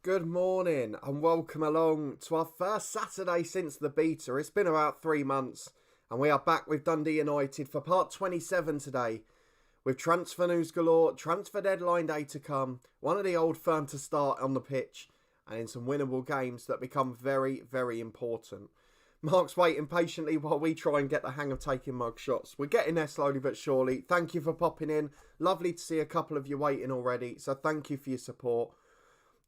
Good morning and welcome along to our first Saturday since the beta. It's been about 3 months and we are back with Dundee United for part 27 today. With transfer news galore, transfer deadline day to come, one of the old firm to start on the pitch and in some winnable games that become very, very important. Mark's waiting patiently while we try and get the hang of taking mug shots. We're getting there slowly but surely. Thank you for popping in. Lovely to see a couple of you waiting already, so thank you for your support.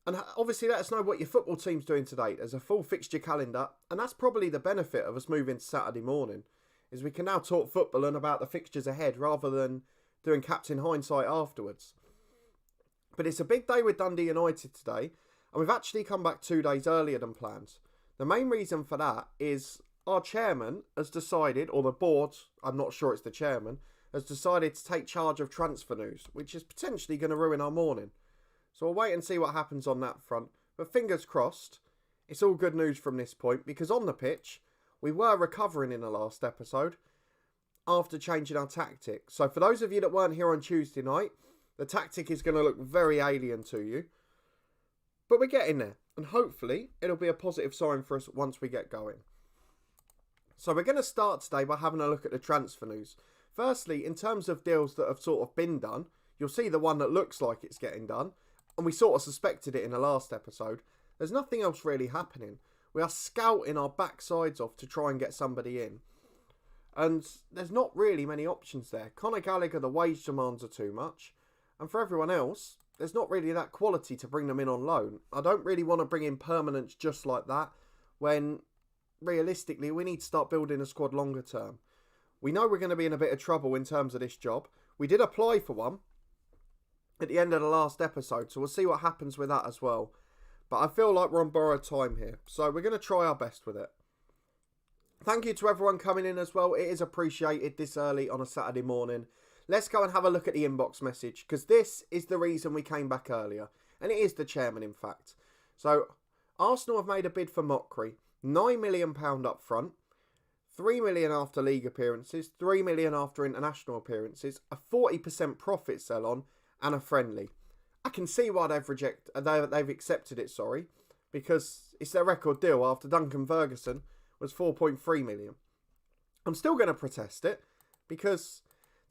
And obviously let us know what your football team's doing today. There's a full fixture calendar, and that's probably the benefit of us moving to Saturday morning, is we can now talk football and about the fixtures ahead rather than doing captain hindsight afterwards. But it's a big day with Dundee United today, and we've actually come back 2 days earlier than planned. The main reason for that is our chairman has decided, or the board, I'm not sure it's the chairman, has decided to take charge of transfer news, which is potentially going to ruin our morning. So we'll wait and see what happens on that front. But fingers crossed, it's all good news from this point, because on the pitch, we were recovering in the last episode after changing our tactic. So for those of you that weren't here on Tuesday night, the tactic is going to look very alien to you. But we're getting there, and hopefully it'll be a positive sign for us once we get going. So we're going to start today by having a look at the transfer news. Firstly, in terms of deals that have sort of been done, you'll see the one that looks like it's getting done. And we sort of suspected it in the last episode. There's nothing else really happening. We are scouting our backsides off to try and get somebody in. And there's not really many options there. Conor Gallagher, the wage demands are too much. And for everyone else, there's not really that quality to bring them in on loan. I don't really want to bring in permanents just like that, when realistically we need to start building a squad longer term. We know we're going to be in a bit of trouble in terms of this job. We did apply for one at the end of the last episode, so we'll see what happens with that as well. But I feel like we're on borrowed time here, so we're going to try our best with it. Thank you to everyone coming in as well. It is appreciated this early on a Saturday morning. Let's go and have a look at the inbox message, because this is the reason we came back earlier, and it is the chairman in fact. So Arsenal have made a bid for Mockery, £9 million up front, £3 million after league appearances, £3 million after international appearances, a 40% profit sell on, and a friendly. I can see why they've accepted it, because it's their record deal after Duncan Ferguson was 4.3 million. I'm still going to protest it, because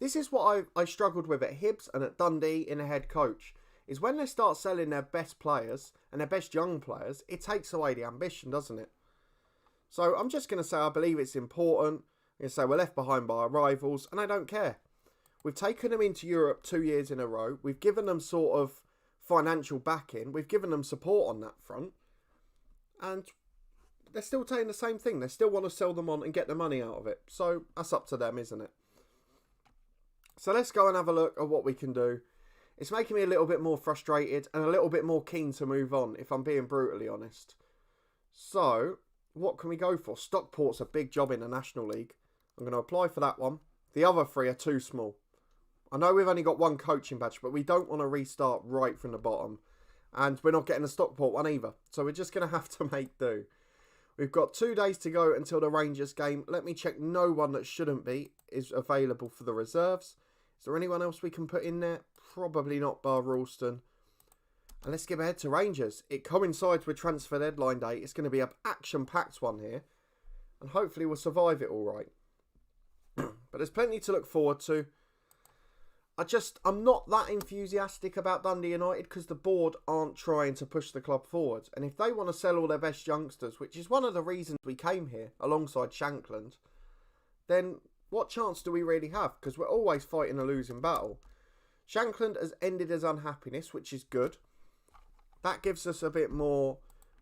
this is what I struggled with at Hibs and at Dundee in a head coach, is when they start selling their best players and their best young players, it takes away the ambition, doesn't it? So I'm just going to say I believe it's important. I'm going to say we're left behind by our rivals, and I don't care. We've taken them into Europe 2 years in a row. We've given them sort of financial backing. We've given them support on that front. And they're still saying the same thing. They still want to sell them on and get the money out of it. So that's up to them, isn't it? So let's go and have a look at what we can do. It's making me a little bit more frustrated and a little bit more keen to move on, if I'm being brutally honest. So what can we go for? Stockport's a big job in the National League. I'm going to apply for that one. The other three are too small. I know we've only got one coaching badge, but we don't want to restart right from the bottom. And we're not getting a Stockport one either. So we're just going to have to make do. We've got 2 days to go until the Rangers game. Let me check no one that shouldn't be is available for the reserves. Is there anyone else we can put in there? Probably not, bar Ralston. And let's skip ahead to Rangers. It coincides with transfer deadline day. It's going to be an action-packed one here. And hopefully we'll survive it all right. But there's plenty to look forward to. I'm not that enthusiastic about Dundee United because the board aren't trying to push the club forward. And if they want to sell all their best youngsters, which is one of the reasons we came here alongside Shankland, then what chance do we really have? Because we're always fighting a losing battle. Shankland has ended his unhappiness, which is good. That gives us a bit more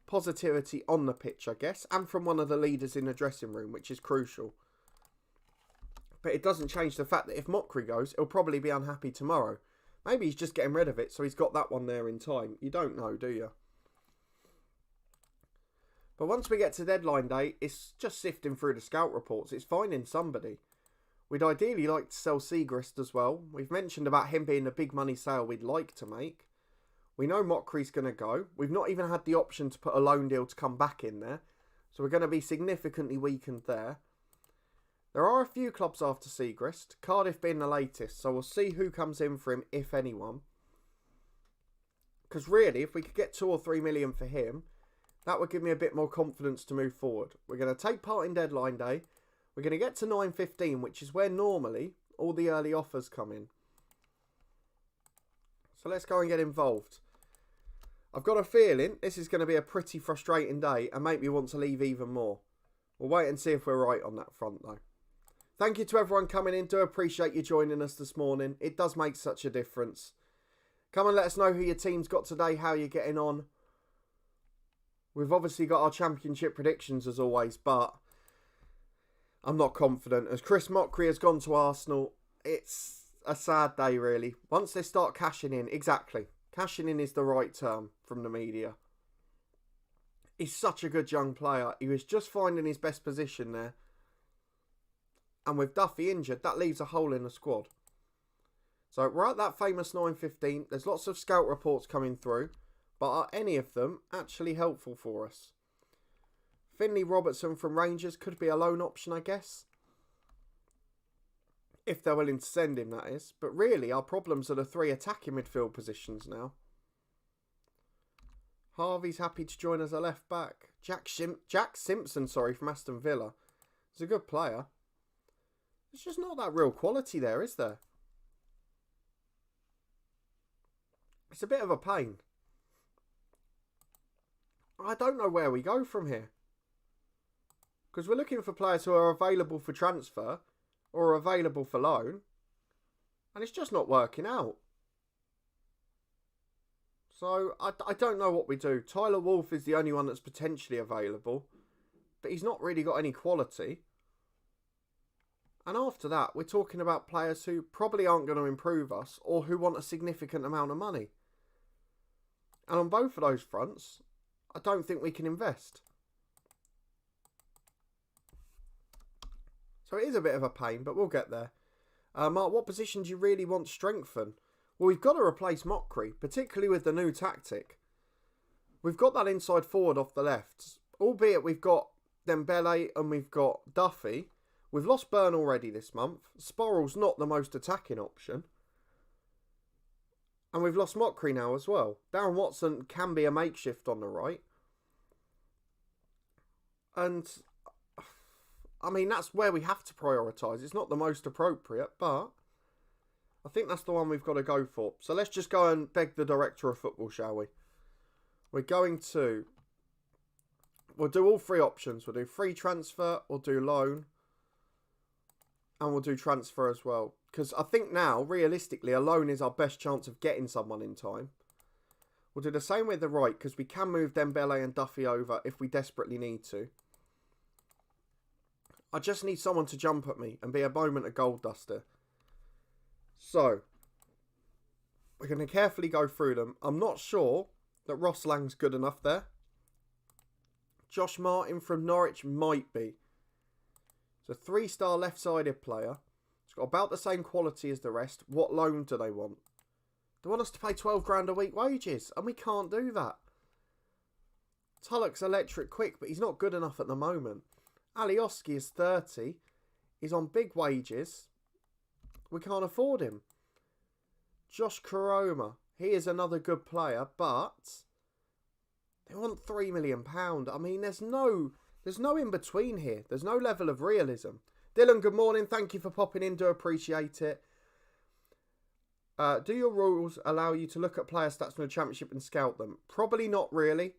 positivity on the pitch, I guess, and from one of the leaders in the dressing room, which is crucial. But it doesn't change the fact that if Mockery goes, he'll probably be unhappy tomorrow. Maybe he's just getting rid of it, so he's got that one there in time. You don't know, do you? But once we get to deadline day, it's just sifting through the scout reports. It's finding somebody. We'd ideally like to sell Sigra as well. We've mentioned about him being the big money sale we'd like to make. We know Mockery's going to go. We've not even had the option to put a loan deal to come back in there. So we're going to be significantly weakened there. There are a few clubs after Sigrist, Cardiff being the latest, so we'll see who comes in for him, if anyone. Because really, if we could get 2 or 3 million for him, that would give me a bit more confidence to move forward. We're going to take part in deadline day. We're going to get to 9:15, which is where normally all the early offers come in. So let's go and get involved. I've got a feeling this is going to be a pretty frustrating day and make me want to leave even more. We'll wait and see if we're right on that front though. Thank you to everyone coming in. Do appreciate you joining us this morning. It does make such a difference. Come and let us know who your team's got today, how you're getting on. We've obviously got our championship predictions as always, but I'm not confident. As Chris Mockery has gone to Arsenal, it's a sad day really. Once they start cashing in, exactly. Cashing in is the right term from the media. He's such a good young player. He was just finding his best position there. And with Duffy injured, that leaves a hole in the squad. So we're at that famous 9:15. There's lots of scout reports coming through. But are any of them actually helpful for us? Finley Robertson from Rangers could be a loan option, I guess. If they're willing to send him, that is. But really, our problems are the 3 attacking midfield positions now. Harvey's happy to join as a left back. Jack Simpson, from Aston Villa. He's a good player. There's just not that real quality there, is there? It's a bit of a pain. I don't know where we go from here. Because we're looking for players who are available for transfer or available for loan. And it's just not working out. So I don't know what we do. Tyler Wolf is the only one that's potentially available. But he's not really got any quality. And after that, we're talking about players who probably aren't going to improve us or who want a significant amount of money. And on both of those fronts, I don't think we can invest. So it is a bit of a pain, but we'll get there. Mark, what position do you really want to strengthen? Well, we've got to replace Mockery, particularly with the new tactic. We've got that inside forward off the left, albeit we've got Dembele and we've got Duffy. We've lost Byrne already this month. Sporrell's not the most attacking option. And we've lost Mockery now as well. Darren Watson can be a makeshift on the right. And, I mean, that's where we have to prioritise. It's not the most appropriate, but I think that's the one we've got to go for. So let's just go and beg the director of football, shall we? We're going to... We'll do all 3 options. We'll do free transfer, we'll do loan, and we'll do transfer as well. Because I think now, realistically, a loan is our best chance of getting someone in time. We'll do the same with the right, because we can move Dembele and Duffy over if we desperately need to. I just need someone to jump at me and be a moment of gold duster. So, we're going to carefully go through them. I'm not sure that Ross Lang's good enough there. Josh Martin from Norwich might be. It's a 3-star left-sided player. It's got about the same quality as the rest. What loan do they want? They want us to pay 12 grand a week wages, and we can't do that. Tulloch's electric quick, but he's not good enough at the moment. Alioski is 30. He's on big wages. We can't afford him. Josh Koroma. He is another good player, but they want £3 million. I mean, there's no in between here. There's no level of realism. Dylan, good morning. Thank you for popping in. Do appreciate it. Do your rules allow you to look at player stats from the Championship and scout them? Probably not really.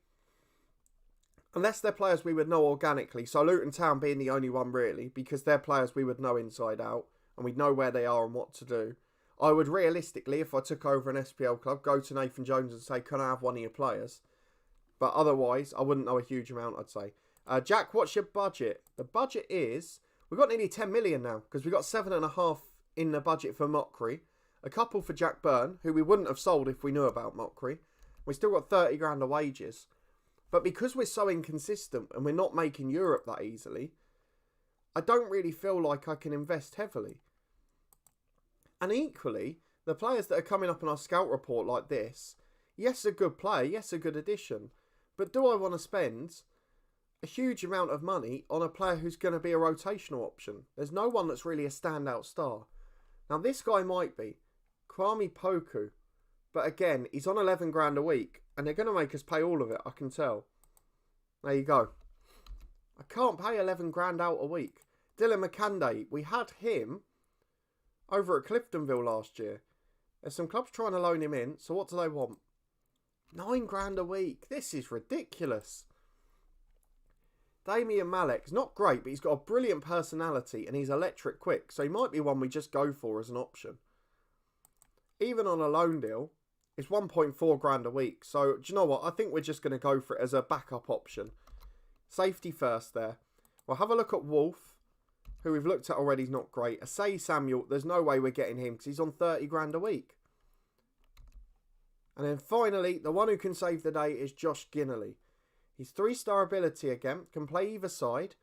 Unless they're players we would know organically. So Luton Town being the only one really, because they're players we would know inside out and we'd know where they are and what to do. I would realistically, if I took over an SPL club, go to Nathan Jones and say, can I have one of your players? But otherwise, I wouldn't know a huge amount, I'd say. Jack, what's your budget? The budget is, we've got nearly 10 million now, because we've got 7.5 in the budget for Mockery. A couple for Jack Byrne, who we wouldn't have sold if we knew about Mockery. We still got 30 grand of wages. But because we're so inconsistent and we're not making Europe that easily, I don't really feel like I can invest heavily. And equally, the players that are coming up in our scout report like this, yes, a good player, yes, a good addition. But do I want to spend a huge amount of money on a player who's going to be a rotational option? There's no one that's really a standout star. Now, this guy might be. Kwame Poku But again, he's on 11 grand a week, and they're going to make us pay all of it, I can tell. There you go. I can't pay 11 grand out a week. Dylan McCanday, we had him over at Cliftonville last year. There's some clubs trying to loan him in, so what do they want? 9 grand a week. This is ridiculous. Damian Malek's not great, but he's got a brilliant personality and he's electric quick, so he might be one we just go for as an option. Even on a loan deal, it's 1.4 grand a week. So, do you know what? I think we're just going to go for it as a backup option. Safety first there. We'll have a look at Wolf, who we've looked at already. He's not great. Asay Samuel, there's no way we're getting him because he's on 30 grand a week. And then finally, the one who can save the day is Josh Ginnerly. He's 3-star ability again, can play either side.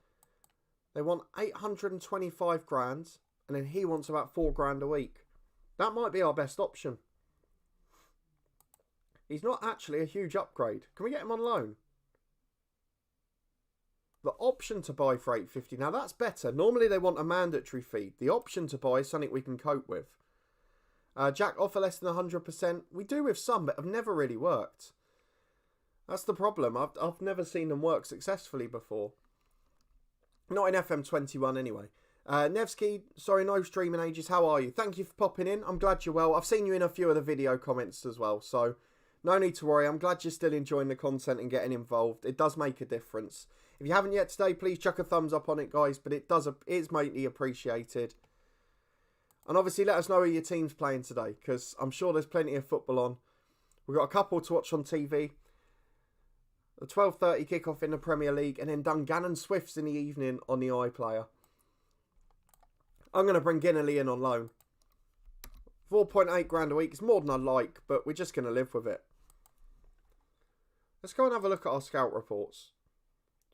They want 825 grand, and then he wants about 4 grand a week. That might be our best option. He's not actually a huge upgrade. Can we get him on loan? The option to buy for 850. Now that's better. Normally they want a mandatory fee. The option to buy is something we can cope with. Jack offer less than 100%. We do with some, but have never really worked. That's the problem. I've never seen them work successfully before. Not in FM21 anyway. Nevsky, sorry, no streaming ages. How are you? Thank you for popping in. I'm glad you're well. I've seen you in a few of the video comments as well, so no need to worry. I'm glad you're still enjoying the content and getting involved. It does make a difference. If you haven't yet today, please chuck a thumbs up on it, guys. But it's greatly appreciated. And obviously, let us know who your team's playing today, because I'm sure there's plenty of football on. We've got a couple to watch on TV. The 12:30 kickoff in the Premier League, and then Dungannon Swifts in the evening on the iPlayer. I'm going to bring Ginnerly in on loan. 4.8 grand a week. It's more than I like, but we're just going to live with it. Let's go and have a look at our scout reports.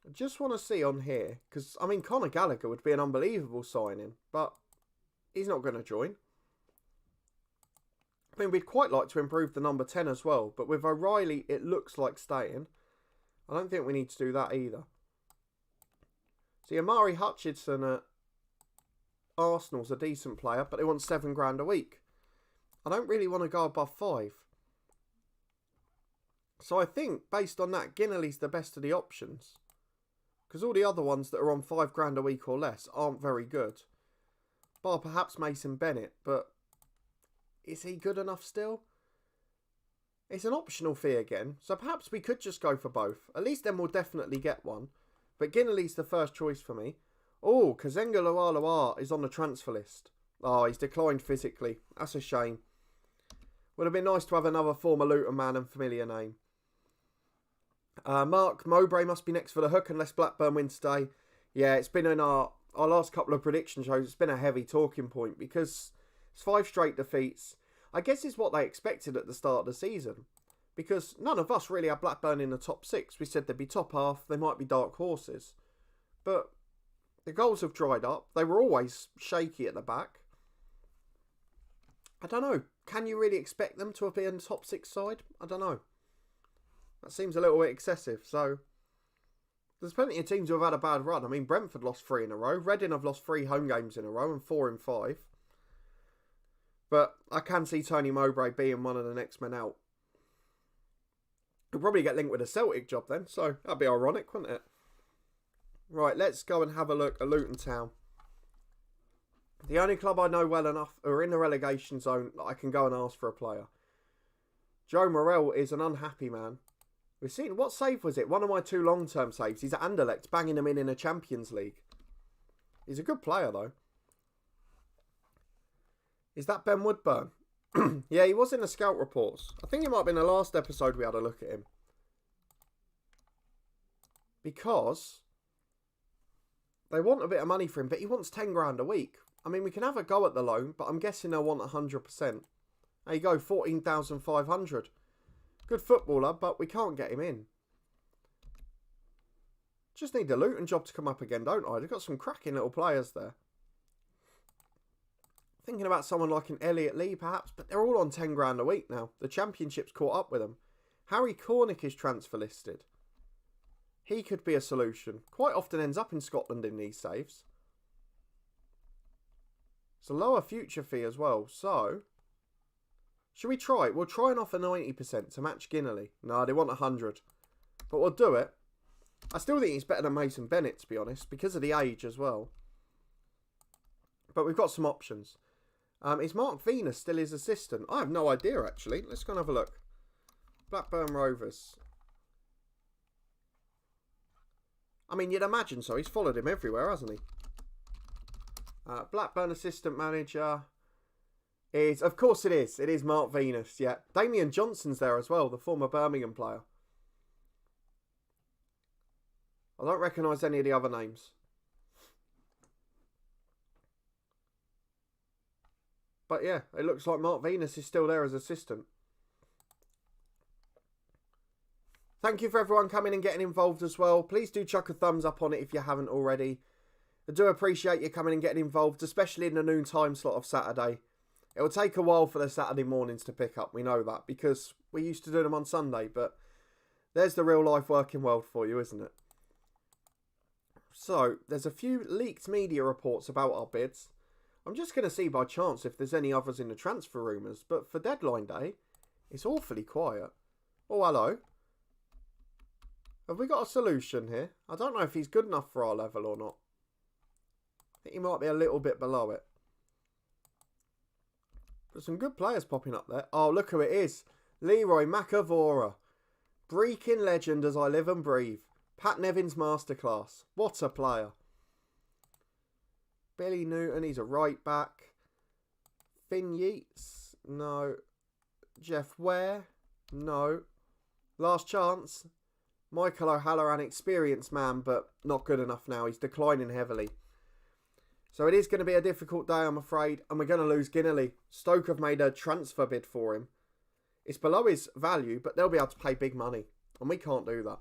I just want to see on here, because, I mean, Conor Gallagher would be an unbelievable signing, but he's not going to join. I mean, we'd quite like to improve the number 10 as well, but with O'Reilly, it looks like staying. I don't think we need to do that either. See, Amari Hutchinson at Arsenal's a decent player, but they want 7 grand a week. I don't really want to go above 5. So I think, based on that, Ginnerly's the best of the options. Because all the other ones that are on 5 grand a week or less aren't very good. Bar perhaps Mason Bennett, but is he good enough still? It's an optional fee again, so perhaps we could just go for both. At least then we'll definitely get one. But Ginnerly's the first choice for me. Oh, Kazenga Lualua is on the transfer list. Oh, he's declined physically. That's a shame. Would have been nice to have another former Luton man and familiar name. Mark Mowbray must be next for the hook unless Blackburn win today. Yeah, it's been in our last couple of prediction shows. It's been a heavy talking point because it's 5 straight defeats. I guess it's what they expected at the start of the season. Because none of us really had Blackburn in the top 6. We said they'd be top half. They might be dark horses. But the goals have dried up. They were always shaky at the back. I don't know. Can you really expect them to be in the top 6 side? I don't know. That seems a little bit excessive. So, there's plenty of teams who have had a bad run. I mean, Brentford lost 3 in a row. Reading have lost 3 home games in a row and 4 in 5. But I can see Tony Mowbray being one of the next men out. He'll probably get linked with a Celtic job then. So, that'd be ironic, wouldn't it? Right, let's go and have a look at Luton Town. The only club I know well enough who are in the relegation zone that I can go and ask for a player. Joe Morrell is an unhappy man. We've seen, what save was it? One of my 2 long-term saves. He's at Anderlecht, banging them in a Champions League. He's a good player, though. Is that Ben Woodburn? Yeah, he was in the scout reports. I think it might have been the last episode we had a look at him. Because they want a bit of money for him, but he wants 10 grand a week. I mean, we can have a go at the loan, but I'm guessing they'll want 100%. There you go, 14,500. Good footballer, but we can't get him in. Just need the Luton job to come up again, don't I? They've got some cracking little players there. Thinking about someone like an Elliot Lee, perhaps, but they're all on 10 grand a week now. The Championship's caught up with them. Harry Cornick is transfer listed. He could be a solution. Quite often ends up in Scotland in these saves. It's a lower future fee as well, so Should we try it? We'll try and offer 90% to match Ginnerly. No, they want 100. But we'll do it. I still think he's better than Mason Bennett, to be honest, because of the age as well. But we've got some options. Is Mark Venus still his assistant? I have no idea, actually. Let's go and have a look. Blackburn Rovers. I mean, you'd imagine so. He's followed him everywhere, hasn't he? Blackburn assistant manager is... Of course it is. It is Mark Venus, yeah. Damian Johnson's there as well, the former Birmingham player. I don't recognise any of the other names. But yeah, it looks like Mark Venus is still there as assistant. Thank you for everyone coming and getting involved as well. Please do chuck a thumbs up on it if you haven't already. I do appreciate you coming and getting involved, especially in the noon time slot of Saturday. It will take a while for the Saturday mornings to pick up, we know that, because we used to do them on Sunday, but there's the real life working world for you, isn't it? So, there's a few leaked media reports about our bids. I'm just going to see by chance if there's any others in the transfer rumours, but for deadline day, it's awfully quiet. Oh, hello. Have we got a solution here? I don't know if he's good enough for our level or not. I think he might be a little bit below it. But some good players popping up there. Oh, look who it is. Leroy Macavora. Breaking legend as I live and breathe. Pat Nevin's masterclass. What a player. Billy Newton, he's a right back. Finn Yeats, no. Jeff Ware, no. Last chance. Michael O'Halloran, experienced man, but not good enough now. He's declining heavily. So it is going to be a difficult day, I'm afraid. And we're going to lose Ginnerly. Stoke have made a transfer bid for him. It's below his value, but they'll be able to pay big money. And we can't do that.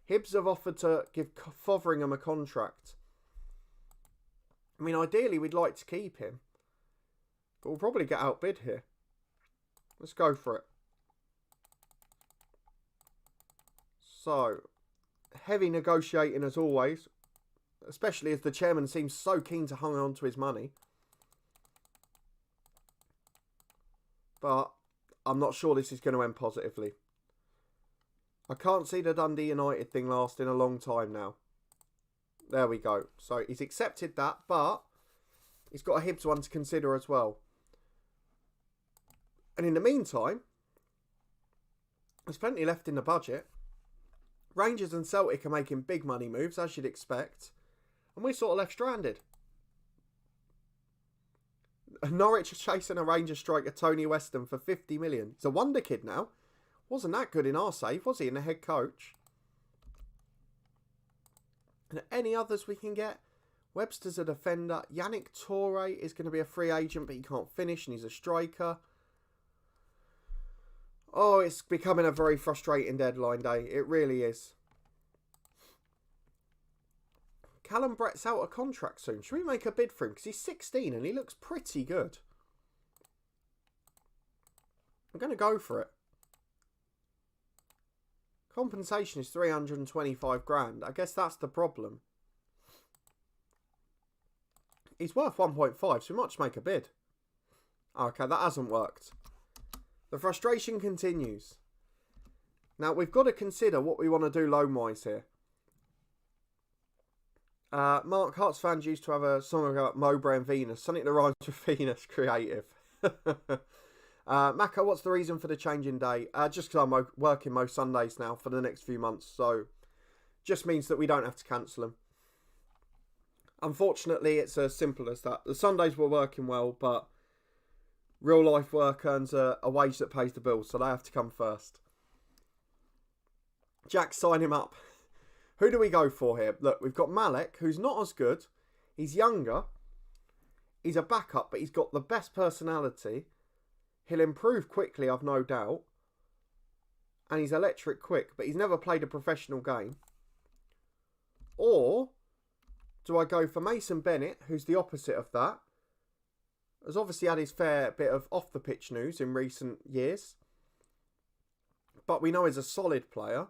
Hibs have offered to give Fotheringham a contract. I mean, ideally, we'd like to keep him. But we'll probably get outbid here. Let's go for it. So, heavy negotiating as always. Especially as the chairman seems so keen to hang on to his money. But I'm not sure this is going to end positively. I can't see the Dundee United thing lasting a long time now. There we go. So he's accepted that, but he's got a Hibs one to consider as well. And in the meantime, there's plenty left in the budget. Rangers and Celtic are making big money moves, as you'd expect. And we're sort of left stranded. Norwich are chasing a Rangers striker, Tony Weston, for 50 million. He's a wonder kid now. Wasn't that good in our save, was he, in the head coach? And any others we can get? Webster's a defender. Yannick Toure is going to be a free agent, but he can't finish, and he's a striker. Oh, it's becoming a very frustrating deadline day. It really is. Callum Brett's out of contract soon. Should we make a bid for him? Because he's 16 and he looks pretty good. I'm going to go for it. Compensation is 325 grand. I guess that's the problem. He's worth 1.5, so we might just make a bid. Okay, that hasn't worked. The frustration continues. Now, we've got to consider what we want to do loan-wise here. Mark, Hearts fans used to have a song about Mowbray and Venus. Something that rhymes with Venus. Creative. Mako, what's the reason for the change in day? Just because I'm working most Sundays now for the next few months. So, just means that we don't have to cancel them. Unfortunately, it's as simple as that. The Sundays were working well, but real life work earns a wage that pays the bills. So, they have to come first. Jack, sign him up. Who do we go for here? Look, we've got Malek, who's not as good. He's younger. He's a backup, but he's got the best personality. He'll improve quickly, I've no doubt. And he's electric quick, but he's never played a professional game. Or do I go for Mason Bennett, who's the opposite of that? Has obviously had his fair bit of off-the-pitch news in recent years. But we know he's a solid player.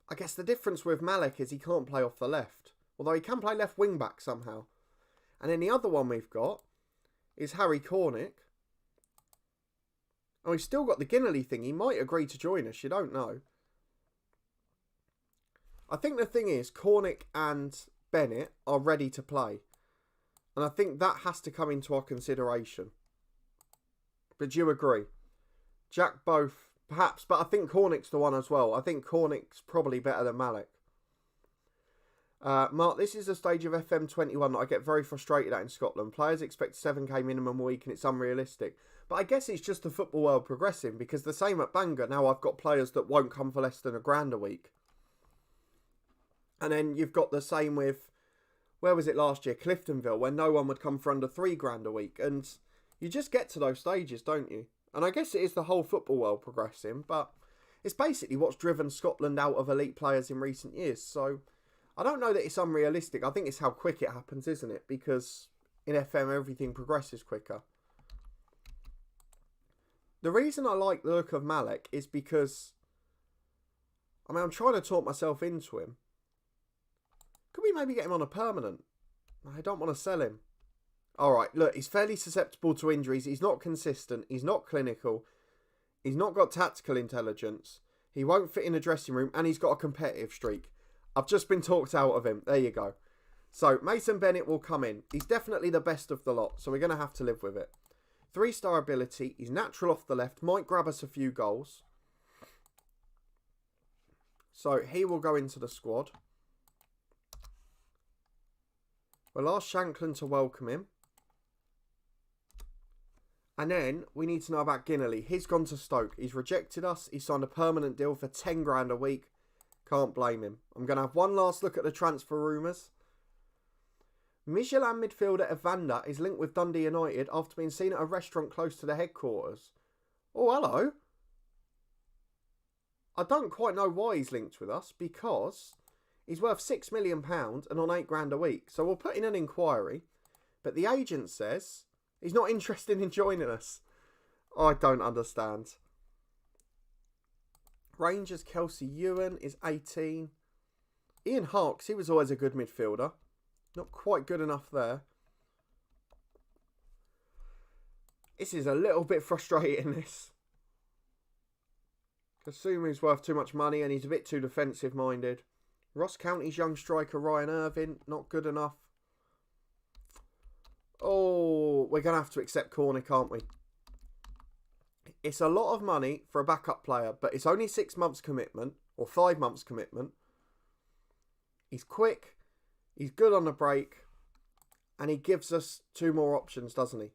I guess the difference with Malek is he can't play off the left. Although he can play left wing back somehow. And then the other one we've got is Harry Cornick. And we've still got the Ginnerly thing. He might agree to join us. You don't know. I think the thing is, Cornick and Bennett are ready to play. And I think that has to come into our consideration. But do you agree? Jack both, perhaps. But I think Cornick's the one as well. I think Cornick's probably better than Malik. Mark, this is the stage of FM21 that I get very frustrated at in Scotland. Players expect 7k minimum a week and it's unrealistic. But I guess it's just the football world progressing, because the same at Bangor. Now I've got players that won't come for less than £1,000 a week. And then you've got the same with, where was it last year? Cliftonville, where no one would come for under £3,000 a week. And you just get to those stages, don't you? And I guess it is the whole football world progressing, but it's basically what's driven Scotland out of elite players in recent years. So I don't know that it's unrealistic. I think it's how quick it happens, isn't it? Because in FM, everything progresses quicker. The reason I like the look of Malik is because, I mean, I'm trying to talk myself into him. Could we maybe get him on a permanent? I don't want to sell him. Alright, look, he's fairly susceptible to injuries. He's not consistent. He's not clinical. He's not got tactical intelligence. He won't fit in a dressing room. And he's got a competitive streak. I've just been talked out of him. There you go. So, Mason Bennett will come in. He's definitely the best of the lot. So, we're going to have to live with it. 3-star ability. He's natural off the left. Might grab us a few goals. So, he will go into the squad. We'll ask Shanklin to welcome him. And then we need to know about Ginnerly. He's gone to Stoke. He's rejected us. He signed a permanent deal for 10 grand a week. Can't blame him. I'm going to have one last look at the transfer rumours. Michelin midfielder Evander is linked with Dundee United after being seen at a restaurant close to the headquarters. Oh, hello. I don't quite know why he's linked with us, because he's worth £6 million and on 8 grand a week. So we'll put in an inquiry. But the agent says he's not interested in joining us. I don't understand. Rangers Kelsey Ewan is 18. Ian Harkes, he was always a good midfielder. Not quite good enough there. This is a little bit frustrating, this. Kasumi's worth too much money and he's a bit too defensive minded. Ross County's young striker Ryan Irvin, not good enough. Oh, we're going to have to accept Cornick, aren't we? It's a lot of money for a backup player, but it's only 6 months commitment, or 5 months commitment. He's quick, he's good on the break, and he gives us 2 more options, doesn't he?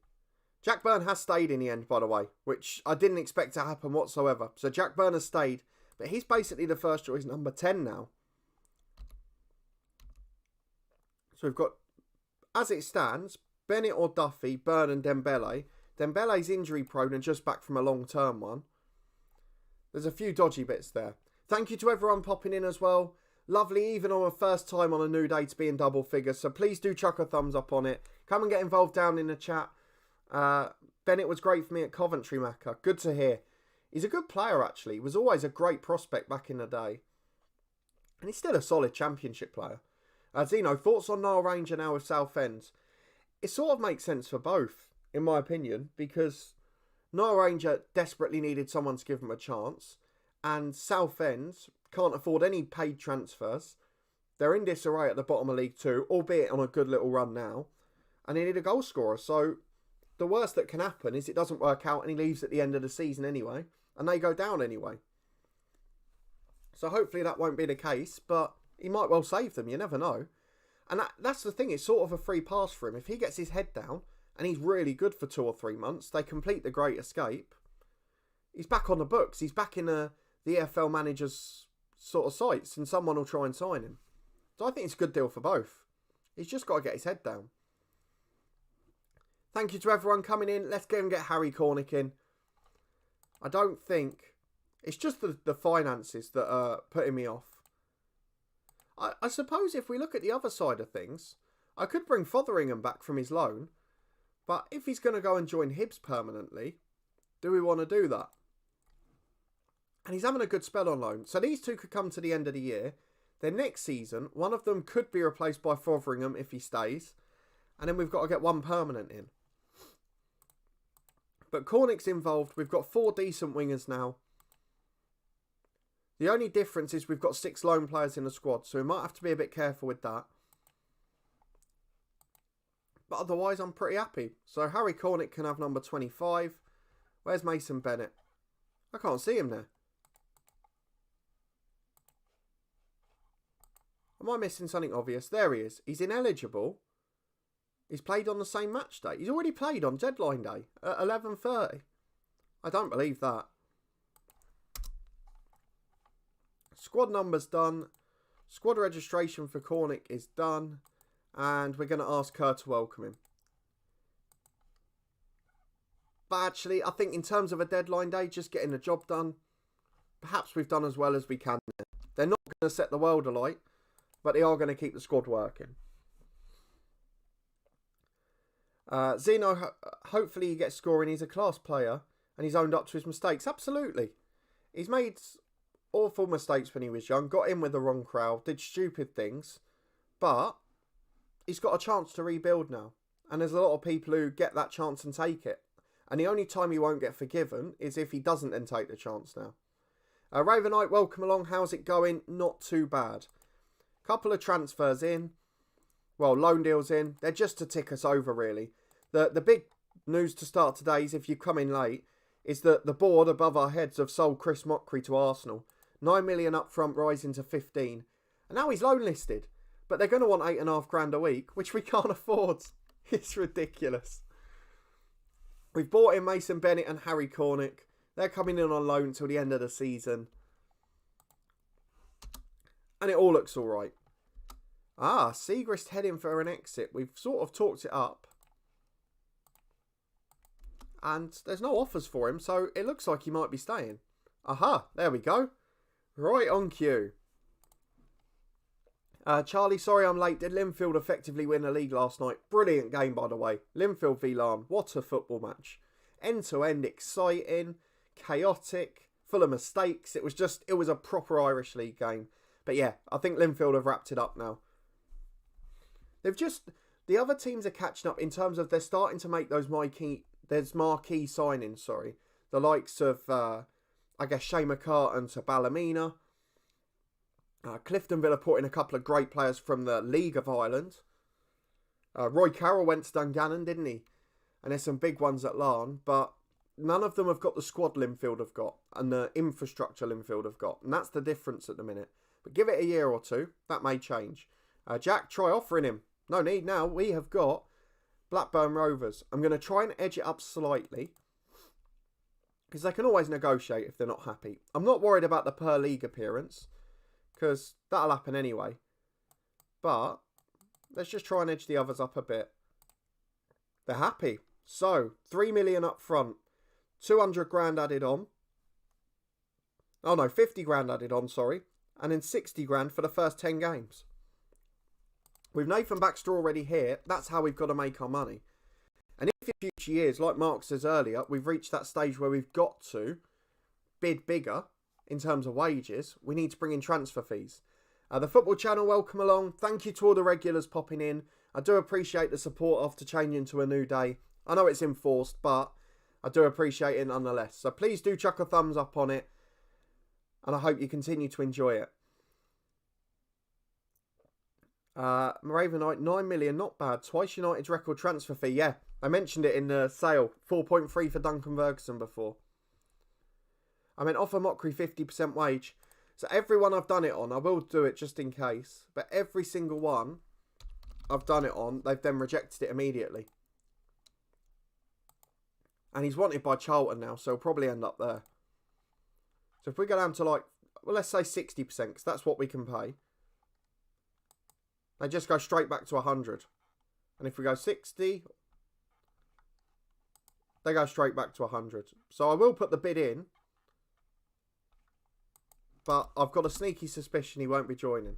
Jack Byrne has stayed in the end, by the way, which I didn't expect to happen whatsoever. So Jack Byrne has stayed, but he's basically the first choice number 10 now. So we've got, as it stands, Bennett or Duffy, Byrne and Dembele. Dembele's injury prone and just back from a long-term one. There's a few dodgy bits there. Thank you to everyone popping in as well. Lovely, even on a first time on a new day to be in double figures. So please do chuck a thumbs up on it. Come and get involved down in the chat. Bennett was great for me at Coventry, Macca. Good to hear. He's a good player, actually. He was always a great prospect back in the day. And he's still a solid championship player. Zeno, thoughts on Nile Ranger now with Southend? It sort of makes sense for both, in my opinion, because Nile Ranger desperately needed someone to give them a chance, and Southend can't afford any paid transfers. They're in disarray at the bottom of League 2, albeit on a good little run now, and they need a goal scorer. So the worst that can happen is it doesn't work out and he leaves at the end of the season anyway, and they go down anyway. So hopefully that won't be the case, but he might well save them, you never know. And that's the thing, it's sort of a free pass for him. If he gets his head down and he's really good for 2 or 3 months, they complete the Great Escape, he's back on the books. He's back in the EFL manager's sort of sights, and someone will try and sign him. So I think it's a good deal for both. He's just got to get his head down. Thank you to everyone coming in. Let's go and get Harry Cornick in. I don't think... It's just the finances that are putting me off. I suppose if we look at the other side of things, I could bring Fotheringham back from his loan. But if he's going to go and join Hibs permanently, do we want to do that? And he's having a good spell on loan. So these two could come to the end of the year. Then next season, one of them could be replaced by Fotheringham if he stays. And then we've got to get one permanent in. But Cornick's involved. We've got 4 decent wingers now. The only difference is we've got 6 loan players in the squad, so we might have to be a bit careful with that. But otherwise, I'm pretty happy. So Harry Cornick can have number 25. Where's Mason Bennett? I can't see him there. Am I missing something obvious? There he is. He's ineligible. He's played on the same match day. He's already played on deadline day at 11:30. I don't believe that. Squad number's done. Squad registration for Cornick is done. And we're going to ask Kerr to welcome him. But actually, I think in terms of a deadline day, just getting the job done, perhaps we've done as well as we can. They're not going to set the world alight, but they are going to keep the squad working. Zeno, hopefully he gets scoring. He's a class player and he's owned up to his mistakes. Absolutely. He's made awful mistakes when he was young, got in with the wrong crowd, did stupid things, but he's got a chance to rebuild now. And there's a lot of people who get that chance and take it. And the only time he won't get forgiven is if he doesn't then take the chance now. Ravenite, welcome along. How's it going? Not too bad. Couple of transfers in. Well, loan deals in. They're just to tick us over, really. The big news to start today is, if you come in late, is that the board above our heads have sold Chris Mockery to Arsenal. 9 million up front, rising to 15. And now he's loan listed. But they're going to want £8,500 a week, which we can't afford. It's ridiculous. We've bought in Mason Bennett and Harry Cornick. They're coming in on loan until the end of the season. And it all looks all right. Sigra's heading for an exit. We've sort of talked it up. And there's no offers for him, so it looks like he might be staying. Aha, there we go. Right on cue. Charlie, sorry I'm late. Did Linfield effectively win the league last night? Brilliant game, by the way. Linfield v Larne. What a football match. End-to-end exciting, chaotic, full of mistakes. It was a proper Irish League game. But yeah, I think Linfield have wrapped it up now. The other teams are catching up in terms of they're starting to make those marquee signings, The likes of, I guess, Shea McCartan to Ballymena. Clifton Villa put in a couple of great players from the League of Ireland. Roy Carroll went to Dungannon, didn't he? And there's some big ones at Larne, but none of them have got the squad Linfield have got and the infrastructure Linfield have got. And that's the difference at the minute. But give it a year or two, that may change. Jack, try offering him. No need now. We have got Blackburn Rovers. I'm going to try and edge it up slightly, because they can always negotiate if they're not happy. I'm not worried about the per league appearance, because that'll happen anyway. But let's just try and edge the others up a bit. They're happy. So, 3 million up front. 200 grand added on. Oh no, 50 grand added on, sorry. And then 60 grand for the first 10 games. With Nathan Baxter already here, that's how we've got to make our money. And if in future years, like Mark says earlier, we've reached that stage where we've got to bid bigger in terms of wages, we need to bring in transfer fees. The Football Channel, welcome along. Thank you to all the regulars popping in. I do appreciate the support after changing to a new day. I know it's enforced, but I do appreciate it nonetheless. So please do chuck a thumbs up on it. And I hope you continue to enjoy it. Ravenite, 9 million, not bad. Twice United's record transfer fee. Yeah, I mentioned it in the sale. 4.3 for Duncan Ferguson before. I meant offer Mockery 50% wage. So everyone I've done it on, I will do it just in case. But every single one I've done it on, they've then rejected it immediately. And he's wanted by Charlton now, so he'll probably end up there. So if we go down to like, well, let's say 60%, because that's what we can pay. They just go straight back to 100. And if we go 60, they go straight back to 100. So I will put the bid in. But I've got a sneaky suspicion he won't be joining.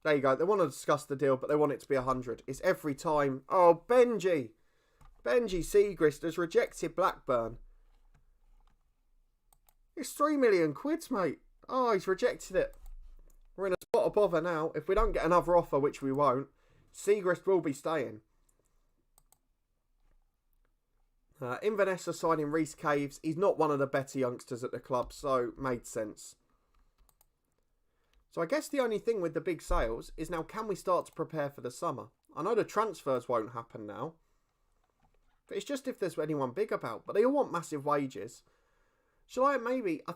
There you go. They want to discuss the deal, but they want it to be 100. It's every time. Oh, Benji Sigrist has rejected Blackburn. It's 3 million quid, mate. Oh, he's rejected it. We're in a spot of bother now. If we don't get another offer, which we won't, Sigrist will be staying. Inverness are signing Reece Caves. He's not one of the better youngsters at the club, so made sense. So I guess the only thing with the big sales is now, can we start to prepare for the summer? I know the transfers won't happen now, but it's just if there's anyone big about. But they all want massive wages. I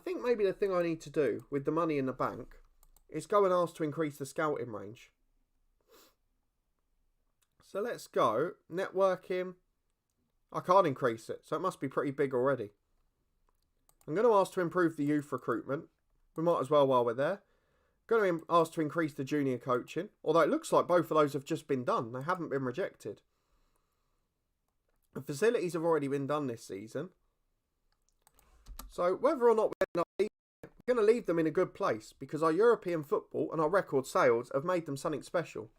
think maybe the thing I need to do with the money in the bank is go and ask to increase the scouting range. So let's go. Networking. I can't increase it, so it must be pretty big already. I'm going to ask to improve the youth recruitment. We might as well while we're there. Going to ask to increase the junior coaching, although it looks like both of those have just been done. They haven't been rejected. The facilities have already been done this season. So whether or not we're going to leave them in a good place, because our European football and our record sales have made them something special.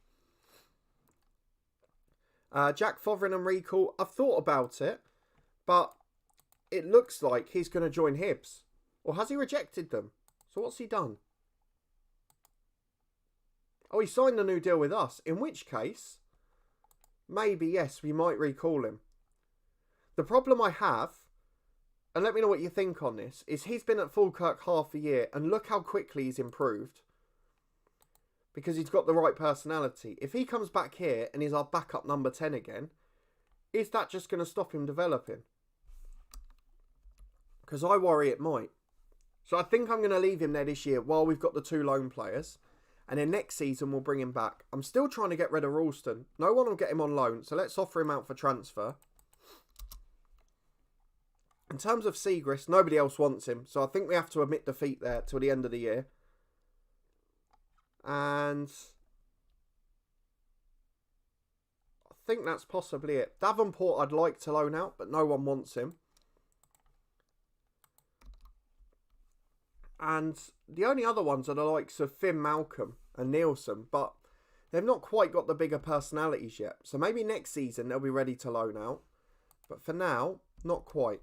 Jack Fotheringham recall. I've thought about it, but it looks like he's going to join Hibs. Or has he rejected them? So what's he done? Oh, he signed a new deal with us. In which case, maybe, yes, we might recall him. The problem I have, and let me know what you think on this, is he's been at Falkirk half a year, and look how quickly he's improved. Because he's got the right personality. If he comes back here and is our backup number 10 again, is that just going to stop him developing? Because I worry it might. So I think I'm going to leave him there this year while we've got the 2 loan players. And then next season we'll bring him back. I'm still trying to get rid of Ralston. No one will get him on loan, so let's offer him out for transfer. In terms of Sigra, nobody else wants him. So I think we have to admit defeat there till the end of the year. And I think that's possibly it. Davenport I'd like to loan out, but no one wants him. And the only other ones are the likes of Finn Malcolm and Nielsen, but they've not quite got the bigger personalities yet. So maybe next season they'll be ready to loan out. But for now, not quite.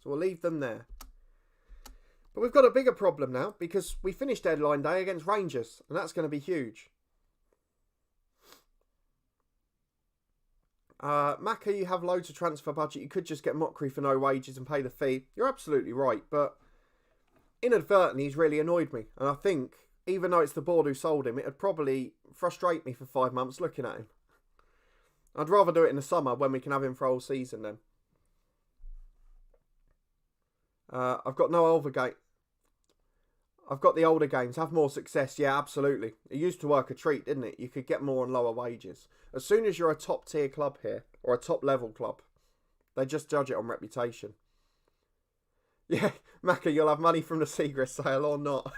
So we'll leave them there. But we've got a bigger problem now because we finished deadline day against Rangers, and that's going to be huge. Macca, you have loads of transfer budget. You could just get Mockery for no wages and pay the fee. You're absolutely right, but inadvertently he's really annoyed me. And I think, even though it's the board who sold him, it'd probably frustrate me for 5 months looking at him. I'd rather do it in the summer when we can have him for a whole season then. I've got no Overgate. I've got the older games. Have more success. Yeah, absolutely. It used to work a treat, didn't it? You could get more on lower wages. As soon as you're a top tier club here, or a top level club, they just judge it on reputation. Yeah, Macca, you'll have money from the Sigra sale or not.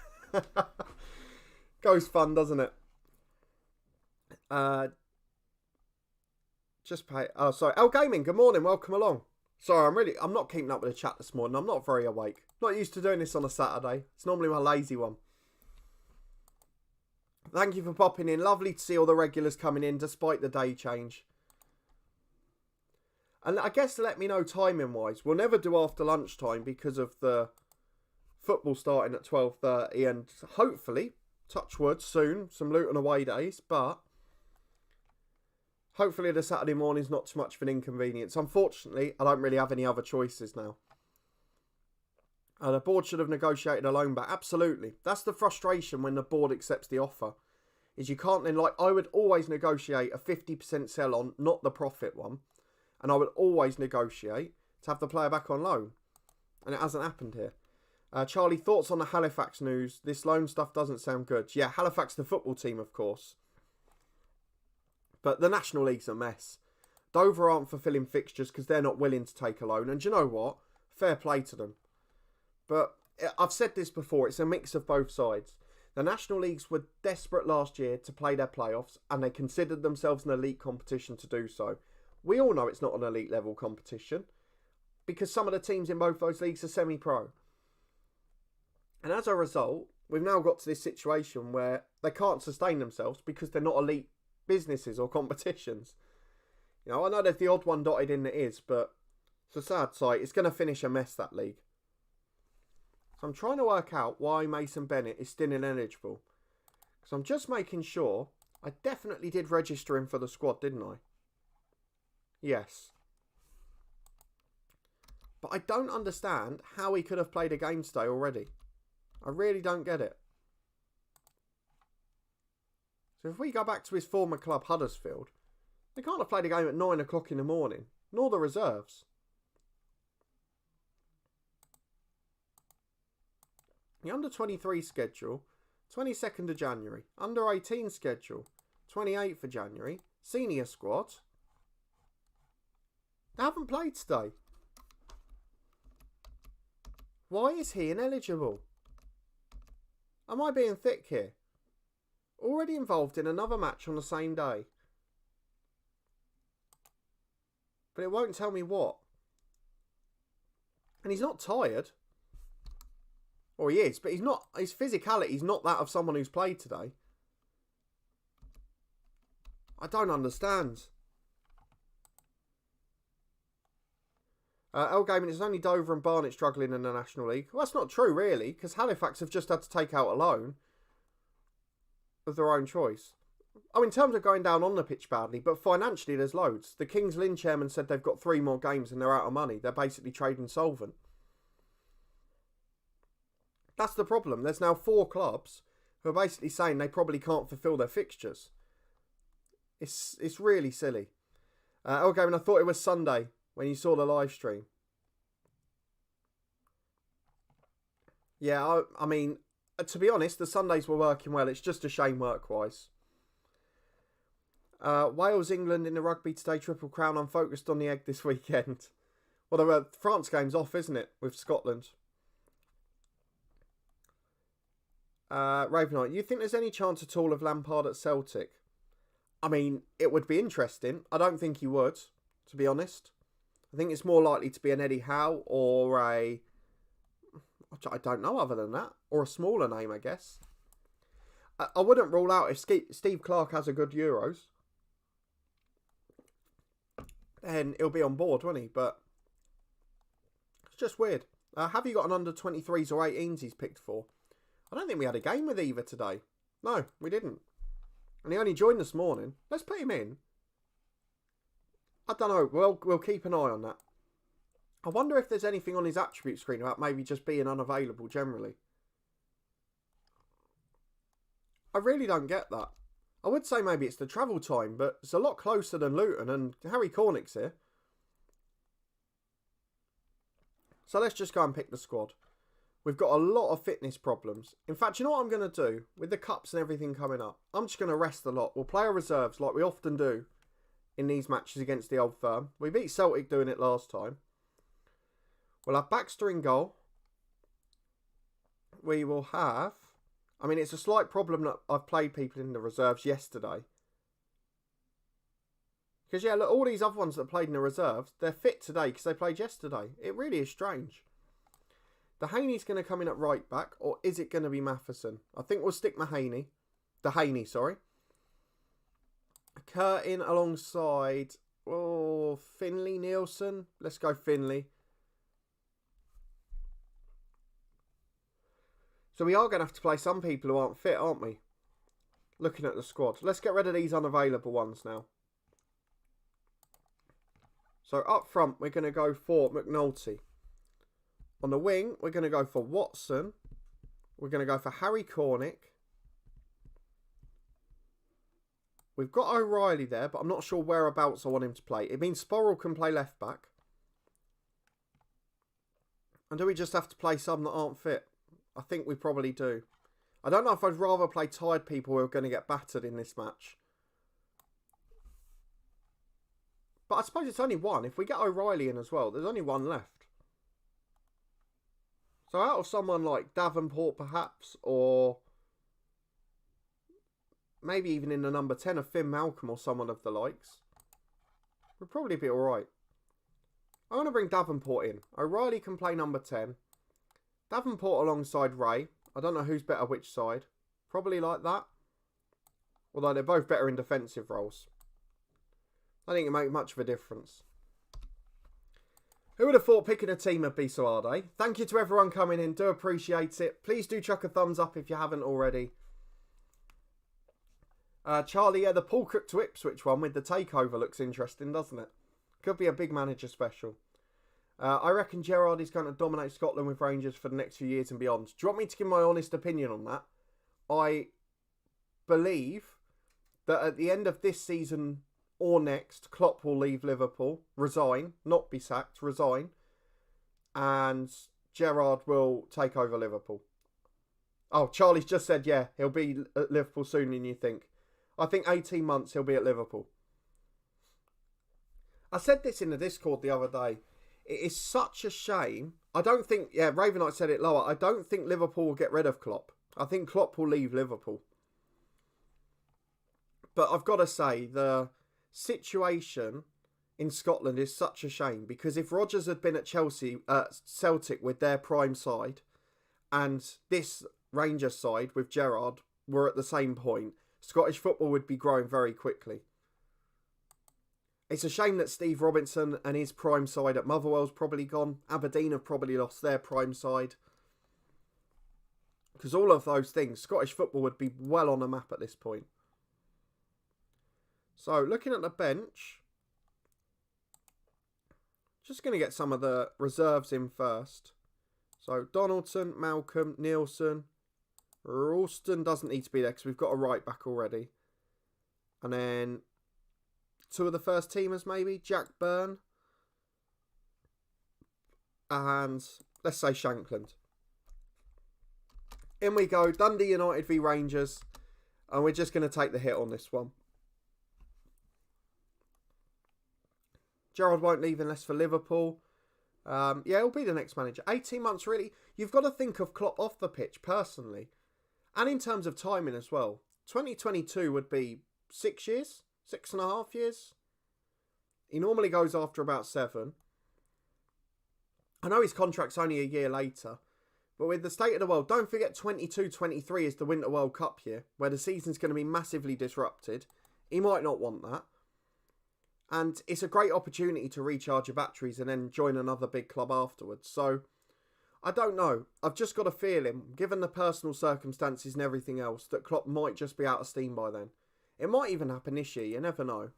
Goes fun, doesn't it? Just pay. Oh, sorry. El Gaming, good morning. Welcome along. Sorry, I'm not keeping up with the chat this morning. I'm not very awake. Not used to doing this on a Saturday. It's normally my lazy one. Thank you for popping in. Lovely to see all the regulars coming in despite the day change. And I guess to let me know timing wise, we'll never do after lunchtime because of the football starting at 12:30 and hopefully, touch wood, soon, some Luton away days, but hopefully the Saturday morning's not too much of an inconvenience. Unfortunately, I don't really have any other choices now. The board should have negotiated a loan back. Absolutely. That's the frustration when the board accepts the offer. Is you can't then, like, I would always negotiate a 50% sell on, not the profit one. And I would always negotiate to have the player back on loan. And it hasn't happened here. Charlie, thoughts on the Halifax news? This loan stuff doesn't sound good. Yeah, Halifax, the football team, of course. But the National League's a mess. Dover aren't fulfilling fixtures because they're not willing to take a loan. And do you know what? Fair play to them. But I've said this before. It's a mix of both sides. The National Leagues were desperate last year to play their playoffs. And they considered themselves an elite competition to do so. We all know it's not an elite level competition. Because some of the teams in both those leagues are semi-pro. And as a result, we've now got to this situation where they can't sustain themselves because they're not elite businesses or competitions. You know, I know there's the odd one dotted in that is, but it's a sad sight. It's going to finish a mess, that league. So I'm trying to work out why Mason Bennett is still ineligible. Because I'm just making sure I definitely did register him for the squad, didn't I? Yes. But I don't understand how he could have played a game today already. I really don't get it. So if we go back to his former club, Huddersfield, they can't have played a game at 9 o'clock in the morning, nor the reserves. The under-23 schedule, 22nd of January. Under-18 schedule, 28th of January. Senior squad. They haven't played today. Why is he ineligible? Am I being thick here? Already involved in another match on the same day. But it won't tell me what. And he's not tired. Or he is, but he's not. His physicality is not that of someone who's played today. I don't understand. L Gaming, it's only Dover and Barnet struggling in the National League. Well, that's not true, really, because Halifax have just had to take out a loan of their own choice. Oh, in terms of going down on the pitch badly, but financially there's loads. The Kings Lynn chairman said they've got 3 more games and they're out of money. They're basically trading solvent. That's the problem. There's now 4 clubs who are basically saying they probably can't fulfil their fixtures. It's really silly. L Gaming, I thought it was Sunday when you saw the live stream. Yeah, I mean, to be honest, the Sundays were working well. It's just a shame work-wise. Wales, England in the rugby today, Triple Crown. I'm focused on the egg this weekend. Well, the France game's off, isn't it, with Scotland? Ravenite, you think there's any chance at all of Lampard at Celtic? I mean, it would be interesting. I don't think he would, to be honest. I think it's more likely to be an Eddie Howe or I don't know other than that. Or a smaller name, I guess. I wouldn't rule out if Steve Clarke has a good Euros. Then he'll be on board, won't he? But it's just weird. Have you got an under-23s or 18s he's picked for? I don't think we had a game with either today. No, we didn't. And he only joined this morning. Let's put him in. I don't know. We'll keep an eye on that. I wonder if there's anything on his attribute screen about maybe just being unavailable generally. I really don't get that. I would say maybe it's the travel time, but it's a lot closer than Luton and Harry Cornick's here. So let's just go and pick the squad. We've got a lot of fitness problems. In fact, you know what I'm going to do? With the cups and everything coming up, I'm just going to rest a lot. We'll play our reserves like we often do in these matches against the old firm. We beat Celtic doing it last time. We'll have Baxter in goal. We will have... I mean, it's a slight problem that I've played people in the reserves yesterday. Because, yeah, look, all these other ones that played in the reserves, they're fit today because they played yesterday. It really is strange. Dehaney's going to come in at right back, or is it going to be Matheson? I think we'll stick Dehaney, sorry. Curtin alongside, Finley, Nielsen. Let's go Finley. So we are going to have to play some people who aren't fit, aren't we? Looking at the squad. Let's get rid of these unavailable ones now. So up front, we're going to go for McNulty. On the wing, we're going to go for Watson. We're going to go for Harry Cornick. We've got O'Reilly there, but I'm not sure whereabouts I want him to play. It means Sporrell can play left back. And do we just have to play some that aren't fit? I think we probably do. I don't know if I'd rather play tired people who are going to get battered in this match. But I suppose it's only one. If we get O'Reilly in as well, there's only one left. So out of someone like Davenport perhaps, or maybe even in the number 10 of Finn Malcolm or someone of the likes, we'll probably be alright. I'm going to bring Davenport in. O'Reilly can play number 10. Davenport alongside Ray. I don't know who's better which side. Probably like that. Although they're both better in defensive roles. I think it makes much of a difference. Who would have thought picking a team would be so hard, eh? Thank you to everyone coming in. Do appreciate it. Please do chuck a thumbs up if you haven't already. Charlie, yeah, the Paul Cook to Ipswich one with the takeover looks interesting, doesn't it? Could be a big manager special. I reckon Gerrard is going to dominate Scotland with Rangers for the next few years and beyond. Do you want me to give my honest opinion on that? I believe that at the end of this season or next, Klopp will leave Liverpool, resign, not be sacked, resign, and Gerrard will take over Liverpool. Oh, Charlie's just said, yeah, he'll be at Liverpool sooner than you think. I think 18 months he'll be at Liverpool. I said this in the Discord the other day. It is such a shame. I don't think, Ravenite said it lower. I don't think Liverpool will get rid of Klopp. I think Klopp will leave Liverpool. But I've got to say, the situation in Scotland is such a shame. Because if Rodgers had been at Celtic with their prime side, and this Rangers side with Gerrard were at the same point, Scottish football would be growing very quickly. It's a shame that Steve Robinson and his prime side at Motherwell's probably gone. Aberdeen have probably lost their prime side. Because all of those things, Scottish football would be well on the map at this point. So, looking at the bench, just going to get some of the reserves in first. So, Donaldson, Malcolm, Nielsen. Ralston doesn't need to be there because we've got a right back already. And then two of the first teamers maybe. Jack Byrne. And let's say Shankland. In we go. Dundee United v Rangers. And we're just going to take the hit on this one. Gerrard won't leave unless for Liverpool. He'll be the next manager. 18 months, really. You've got to think of Klopp off the pitch, personally. And in terms of timing as well. 2022 would be 6 years? 6.5 years? He normally goes after about 7. I know his contract's only a year later. But with the state of the world, don't forget 22-23 is the Winter World Cup year, where the season's going to be massively disrupted. He might not want that. And it's a great opportunity to recharge your batteries and then join another big club afterwards. So, I don't know. I've just got a feeling, given the personal circumstances and everything else, that Klopp might just be out of steam by then. It might even happen this year, you never know.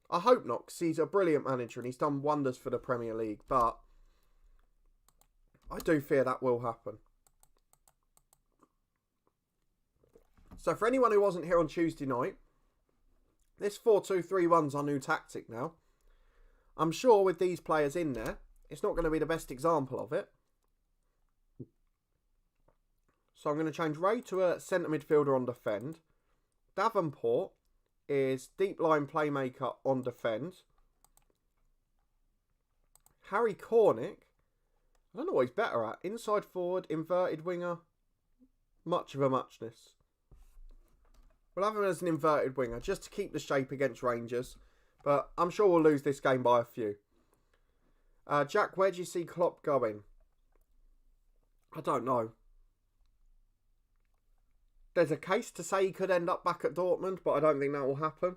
I hope not, because he's a brilliant manager and he's done wonders for the Premier League, but I do fear that will happen. So for anyone who wasn't here on Tuesday night, this 4-2-3-1's our new tactic now. I'm sure with these players in there, it's not going to be the best example of it. So I'm going to change Ray to a centre midfielder on defend. Davenport is deep line playmaker on defend. Harry Cornick, I don't know what he's better at. Inside forward, inverted winger. Much of a muchness. We'll have him as an inverted winger, just to keep the shape against Rangers. But I'm sure we'll lose this game by a few. Jack, where do you see Klopp going? I don't know. There's a case to say he could end up back at Dortmund, but I don't think that will happen.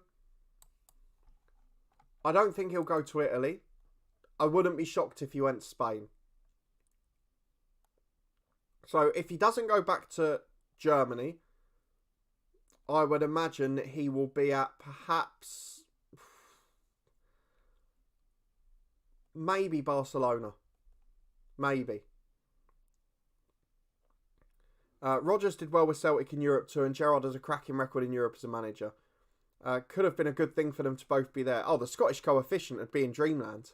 I don't think he'll go to Italy. I wouldn't be shocked if he went to Spain. So if he doesn't go back to Germany, I would imagine that he will be at perhaps maybe Barcelona. Maybe. Rodgers did well with Celtic in Europe too, and Gerrard has a cracking record in Europe as a manager. Could have been a good thing for them to both be there. Oh, the Scottish coefficient would be in dreamland.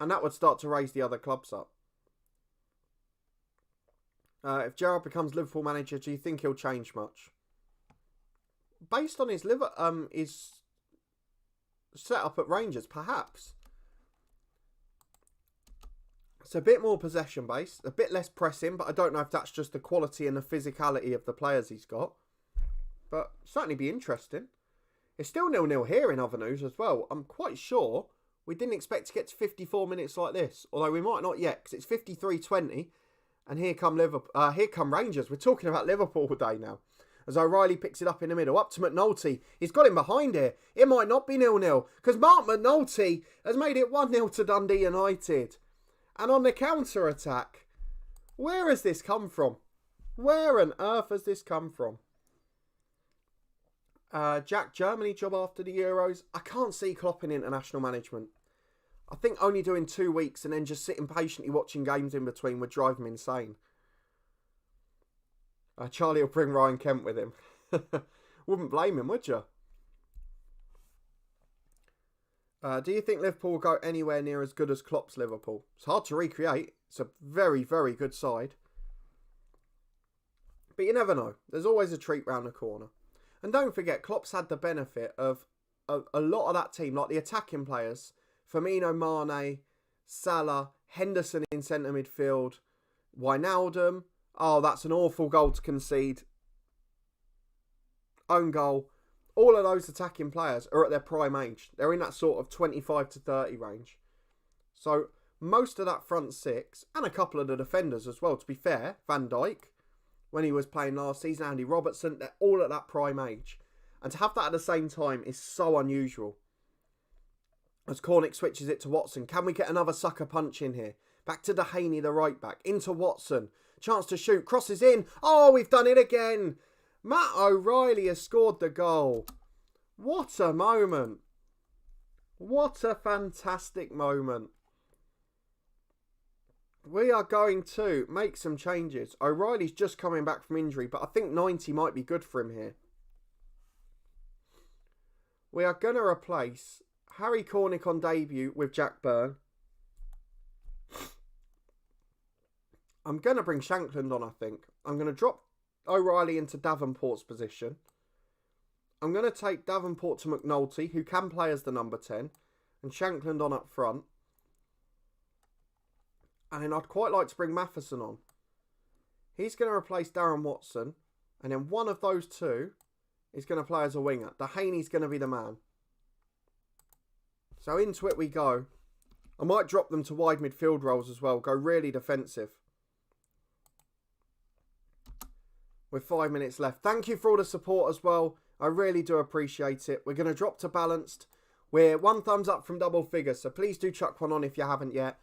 And that would start to raise the other clubs up. If Gerrard becomes Liverpool manager, do you think he'll change much? Based on his setup at Rangers, perhaps. It's a bit more possession based, a bit less pressing, but I don't know if that's just the quality and the physicality of the players he's got. But certainly be interesting. It's still 0-0 here in other news as well. I'm quite sure we didn't expect to get to 54 minutes like this, although we might not yet, because it's 53-20, and here come Rangers. We're talking about Liverpool today now. As O'Reilly picks it up in the middle, up to McNulty. He's got him behind here. It might not be 0-0, because Mark McNulty has made it 1-0 to Dundee United. And on the counter-attack, where has this come from? Where on earth has this come from? Jack, Germany job after the Euros. I can't see Klopp in international management. I think only doing 2 weeks and then just sitting patiently watching games in between would drive him insane. Charlie will bring Ryan Kent with him. Wouldn't blame him, would you? Do you think Liverpool will go anywhere near as good as Klopp's Liverpool? It's hard to recreate. It's a very, very good side. But you never know. There's always a treat round the corner. And don't forget, Klopp's had the benefit of a lot of that team, like the attacking players, Firmino, Mane, Salah, Henderson in centre midfield, Wijnaldum. Oh, that's an awful goal to concede. Own goal. All of those attacking players are at their prime age. They're in that sort of 25 to 30 range. So most of that front six, and a couple of the defenders as well, to be fair, Van Dijk, when he was playing last season, Andy Robertson, they're all at that prime age. And to have that at the same time is so unusual. As Cornick switches it to Watson, can we get another sucker punch in here? Back to Dehaney, the right back, into Watson. Chance to shoot, crosses in. Oh, we've done it again. Matt O'Reilly has scored the goal. What a moment. What a fantastic moment. We are going to make some changes. O'Reilly's just coming back from injury, but I think 90 might be good for him here. We are going to replace Harry Cornick on debut with Jack Byrne. I'm going to bring Shankland on, I think. I'm going to drop O'Reilly into Davenport's position. I'm going to take Davenport to McNulty, who can play as the number 10, and Shankland on up front. And then I'd quite like to bring Matheson on. He's going to replace Darren Watson, and then one of those two is going to play as a winger. Dehaney's going to be the man. So into it we go. I might drop them to wide midfield roles as well. Go really defensive. With 5 minutes left. Thank you for all the support as well. I really do appreciate it. We're going to drop to balanced. We're 1 thumbs up from double figures. So please do chuck one on if you haven't yet.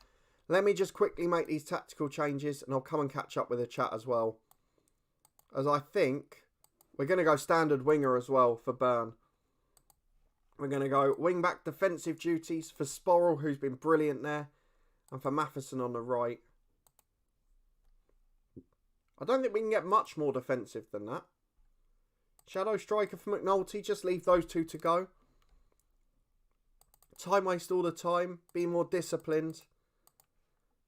Let me just quickly make these tactical changes. And I'll come and catch up with the chat as well. As I think we're going to go standard winger as well for Byrne. We're going to go wing back defensive duties for Sporrell, who's been brilliant there. And for Matheson on the right. I don't think we can get much more defensive than that. Shadow striker for McNulty. Just leave those two to go. Time waste all the time. Be more disciplined.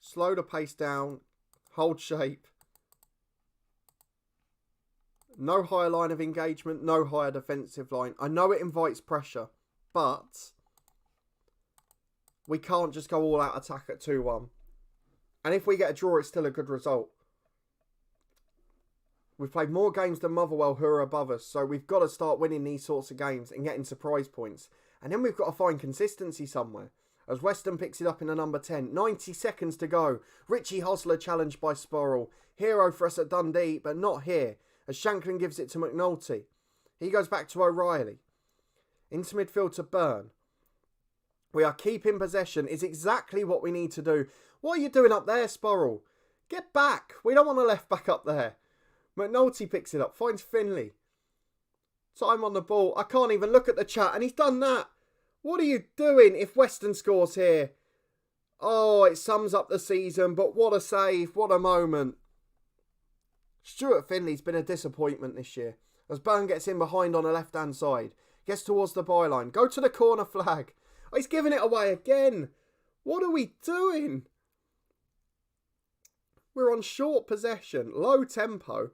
Slow the pace down. Hold shape. No higher line of engagement. No higher defensive line. I know it invites pressure. But we can't just go all out attack at 2-1. And if we get a draw, it's still a good result. We've played more games than Motherwell, who are above us. So we've got to start winning these sorts of games and getting surprise points. And then we've got to find consistency somewhere. As Weston picks it up in the number 10. 90 seconds to go. Richie Hosler challenged by Sporrell. Hero for us at Dundee, but not here. As Shankland gives it to McNulty. He goes back to O'Reilly. Into midfield to Byrne. We are keeping possession. Is exactly what we need to do. What are you doing up there, Sporrell? Get back. We don't want a left back up there. McNulty picks it up. Finds Finley. Time on the ball. I can't even look at the chat. And he's done that. What are you doing if Weston scores here? Oh, it sums up the season. But what a save. What a moment. Stuart Finley's been a disappointment this year. As Byrne gets in behind on the left-hand side. Gets towards the byline. Go to the corner flag. Oh, he's giving it away again. What are we doing? We're on short possession. Low tempo.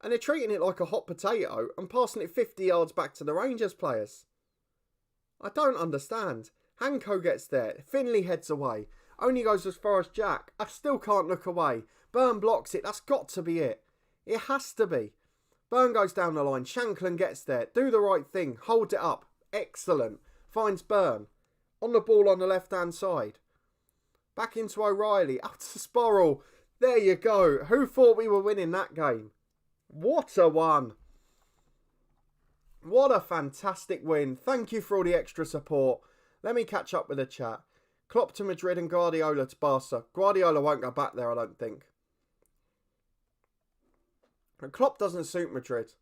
And they're treating it like a hot potato and passing it 50 yards back to the Rangers players. I don't understand. Hanko gets there. Finley heads away. Only goes as far as Jack. I still can't look away. Byrne blocks it. That's got to be it. It has to be. Byrne goes down the line. Shankland gets there. Do the right thing. Hold it up. Excellent. Finds Byrne. On the ball on the left-hand side. Back into O'Reilly. Up to Sporrell. There you go. Who thought we were winning that game? What a one. What a fantastic win. Thank you for all the extra support. Let me catch up with the chat. Klopp to Madrid and Guardiola to Barca. Guardiola won't go back there, I don't think. And Klopp doesn't suit Madrid.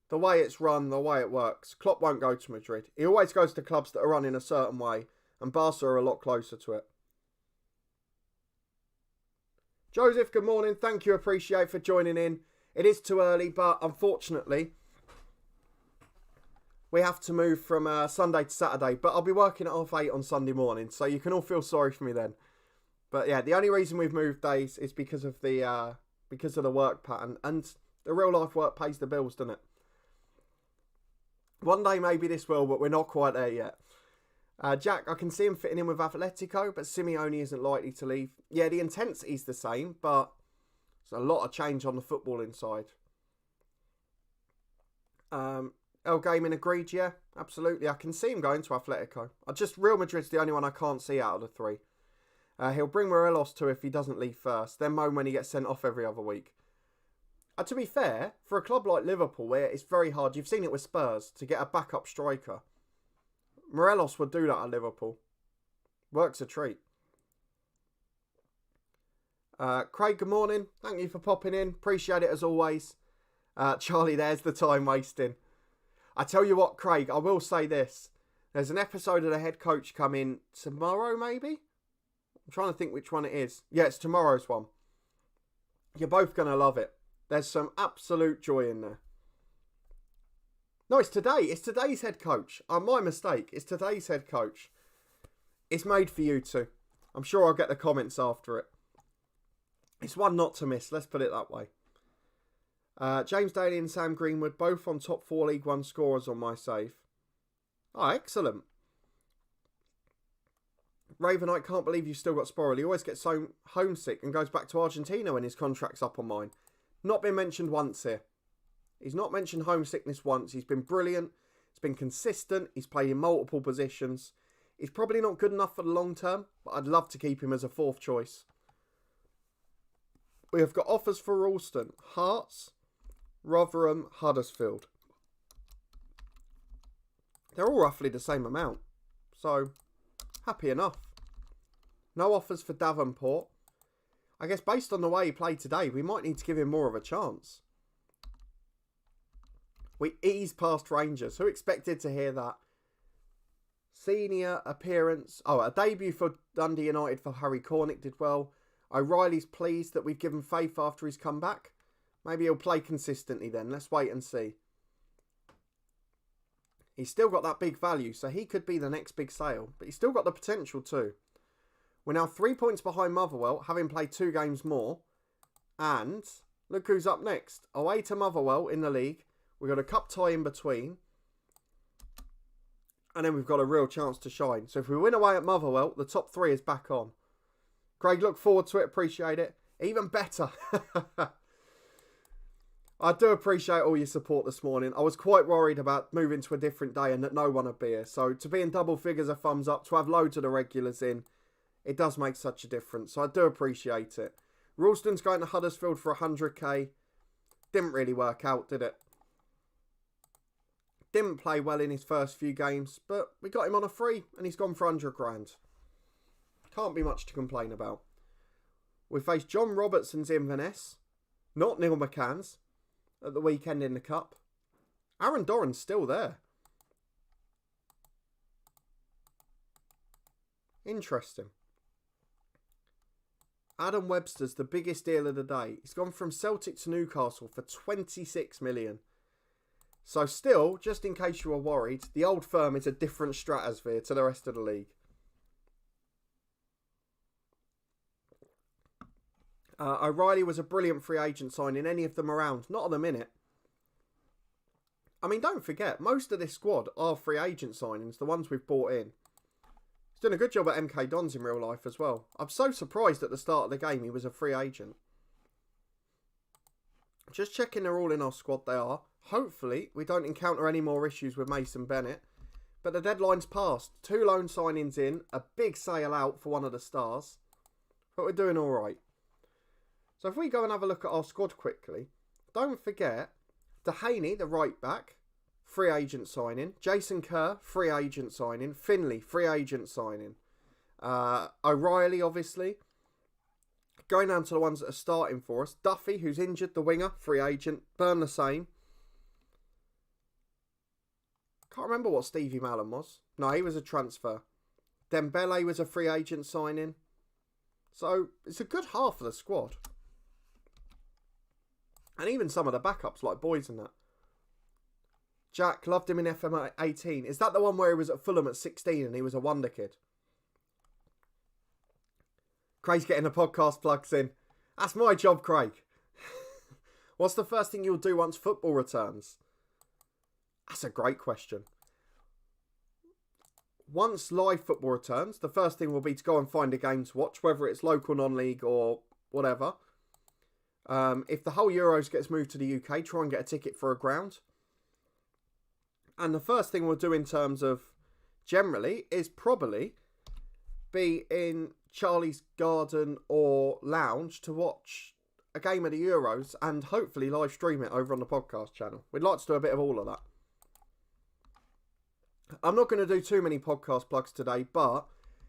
The way it's run, the way it works. Klopp won't go to Madrid. He always goes to clubs that are run in a certain way. and Barca are a lot closer to it. Joseph, good morning. Thank you. Appreciate for joining in. It is too early, but unfortunately, we have to move from Sunday to Saturday. But I'll be working at 8:30 on Sunday morning, so you can all feel sorry for me then. But yeah, the only reason we've moved days is because of the work pattern, and the real life work pays the bills, doesn't it? One day maybe this will, but we're not quite there yet. Jack, I can see him fitting in with Atletico, but Simeone isn't likely to leave. Yeah, the intensity's the same, but there's a lot of change on the footballing side. El Gaming agreed, yeah, absolutely. I can see him going to Atletico. Real Madrid's the only one I can't see out of the three. He'll bring Morelos too if he doesn't leave first, then moan when he gets sent off every other week. To be fair, for a club like Liverpool, where it's very hard, you've seen it with Spurs, to get a backup striker, Morelos would do that at Liverpool. Works a treat. Craig, good morning. Thank you for popping in. Appreciate it as always. Charlie, there's the time wasting. I tell you what, Craig, I will say this. There's an episode of The Head Coach coming tomorrow, maybe? I'm trying to think which one it is. Yeah, it's tomorrow's one. You're both going to love it. There's some absolute joy in there. No, it's today. It's today's Head Coach. My mistake. It's today's Head Coach. It's made for you two. I'm sure I'll get the comments after it. It's one not to miss. Let's put it that way. James Daly and Sam Greenwood, both on top 4 League One scorers on my save. Oh, excellent. Raven, I can't believe you've still got Sporrell. He always gets so homesick and goes back to Argentina when his contract's up on mine. Not been mentioned once here. He's not mentioned homesickness once. He's been brilliant. He's been consistent. He's played in multiple positions. He's probably not good enough for the long term, but I'd love to keep him as a 4th choice. We have got offers for Ralston, Hearts, Rotherham, Huddersfield. They're all roughly the same amount. So, happy enough. No offers for Davenport. I guess based on the way he played today, we might need to give him more of a chance. We ease past Rangers. Who expected to hear that? Senior appearance. Oh, a debut for Dundee United for Harry Cornick did well. O'Reilly's pleased that we've given faith after he's come back. Maybe he'll play consistently then. Let's wait and see. He's still got that big value, so he could be the next big sale. But he's still got the potential too. We're now 3 points behind Motherwell, having played 2 games more. And look who's up next. Away to Motherwell in the league. We've got a cup tie in between. And then we've got a real chance to shine. So if we win away at Motherwell, the top 3 is back on. Craig, look forward to it. Appreciate it. Even better. I do appreciate all your support this morning. I was quite worried about moving to a different day and that no one would be here. So to be in double figures of thumbs up, to have loads of the regulars in, it does make such a difference. So I do appreciate it. Ralston's going to Huddersfield for 100k. Didn't really work out, did it? Didn't play well in his first few games, but we got him on a free and he's gone for 100 grand. Can't be much to complain about. We face John Robertson's Inverness, not Neil McCann's, at the weekend in the Cup. Aaron Doran's still there. Interesting. Adam Webster's the biggest deal of the day. He's gone from Celtic to Newcastle for 26 million. So still, just in case you were worried, the old firm is a different stratosphere to the rest of the league. O'Reilly was a brilliant free agent signing. Any of them around? Not at the minute. I mean, don't forget, most of this squad are free agent signings, the ones we've bought in. He's done a good job at MK Dons in real life as well. I'm so surprised at the start of the game he was a free agent. Just checking they're all in our squad, they are. Hopefully, we don't encounter any more issues with Mason Bennett. But the deadline's passed. 2 loan signings in, a big sale out for one of the stars. But we're doing all right. So if we go and have a look at our squad quickly, don't forget, Dehaney, the right back, free agent signing. Jason Kerr, free agent signing. Finley, free agent signing. O'Reilly, obviously. Going down to the ones that are starting for us. Duffy, who's injured, the winger, free agent. Burn the same. Can't remember what Stevie Mallan was. No, he was a transfer. Dembele was a free agent signing. So it's a good half of the squad. And even some of the backups like Boys and that. Jack, loved him in FM18. Is that the one where he was at Fulham at 16 and he was a wonder kid? Craig's getting the podcast plugs in. That's my job, Craig. What's the first thing you'll do once football returns? That's a great question. Once live football returns, the first thing will be to go and find a game to watch, whether it's local, non-league or whatever. If the whole Euros gets moved to the UK, try and get a ticket for a ground. And the first thing we'll do in terms of generally is probably be in Charlie's garden or lounge to watch a game of the Euros and hopefully live stream it over on the podcast channel. We'd like to do a bit of all of that. I'm not going to do too many podcast plugs today, but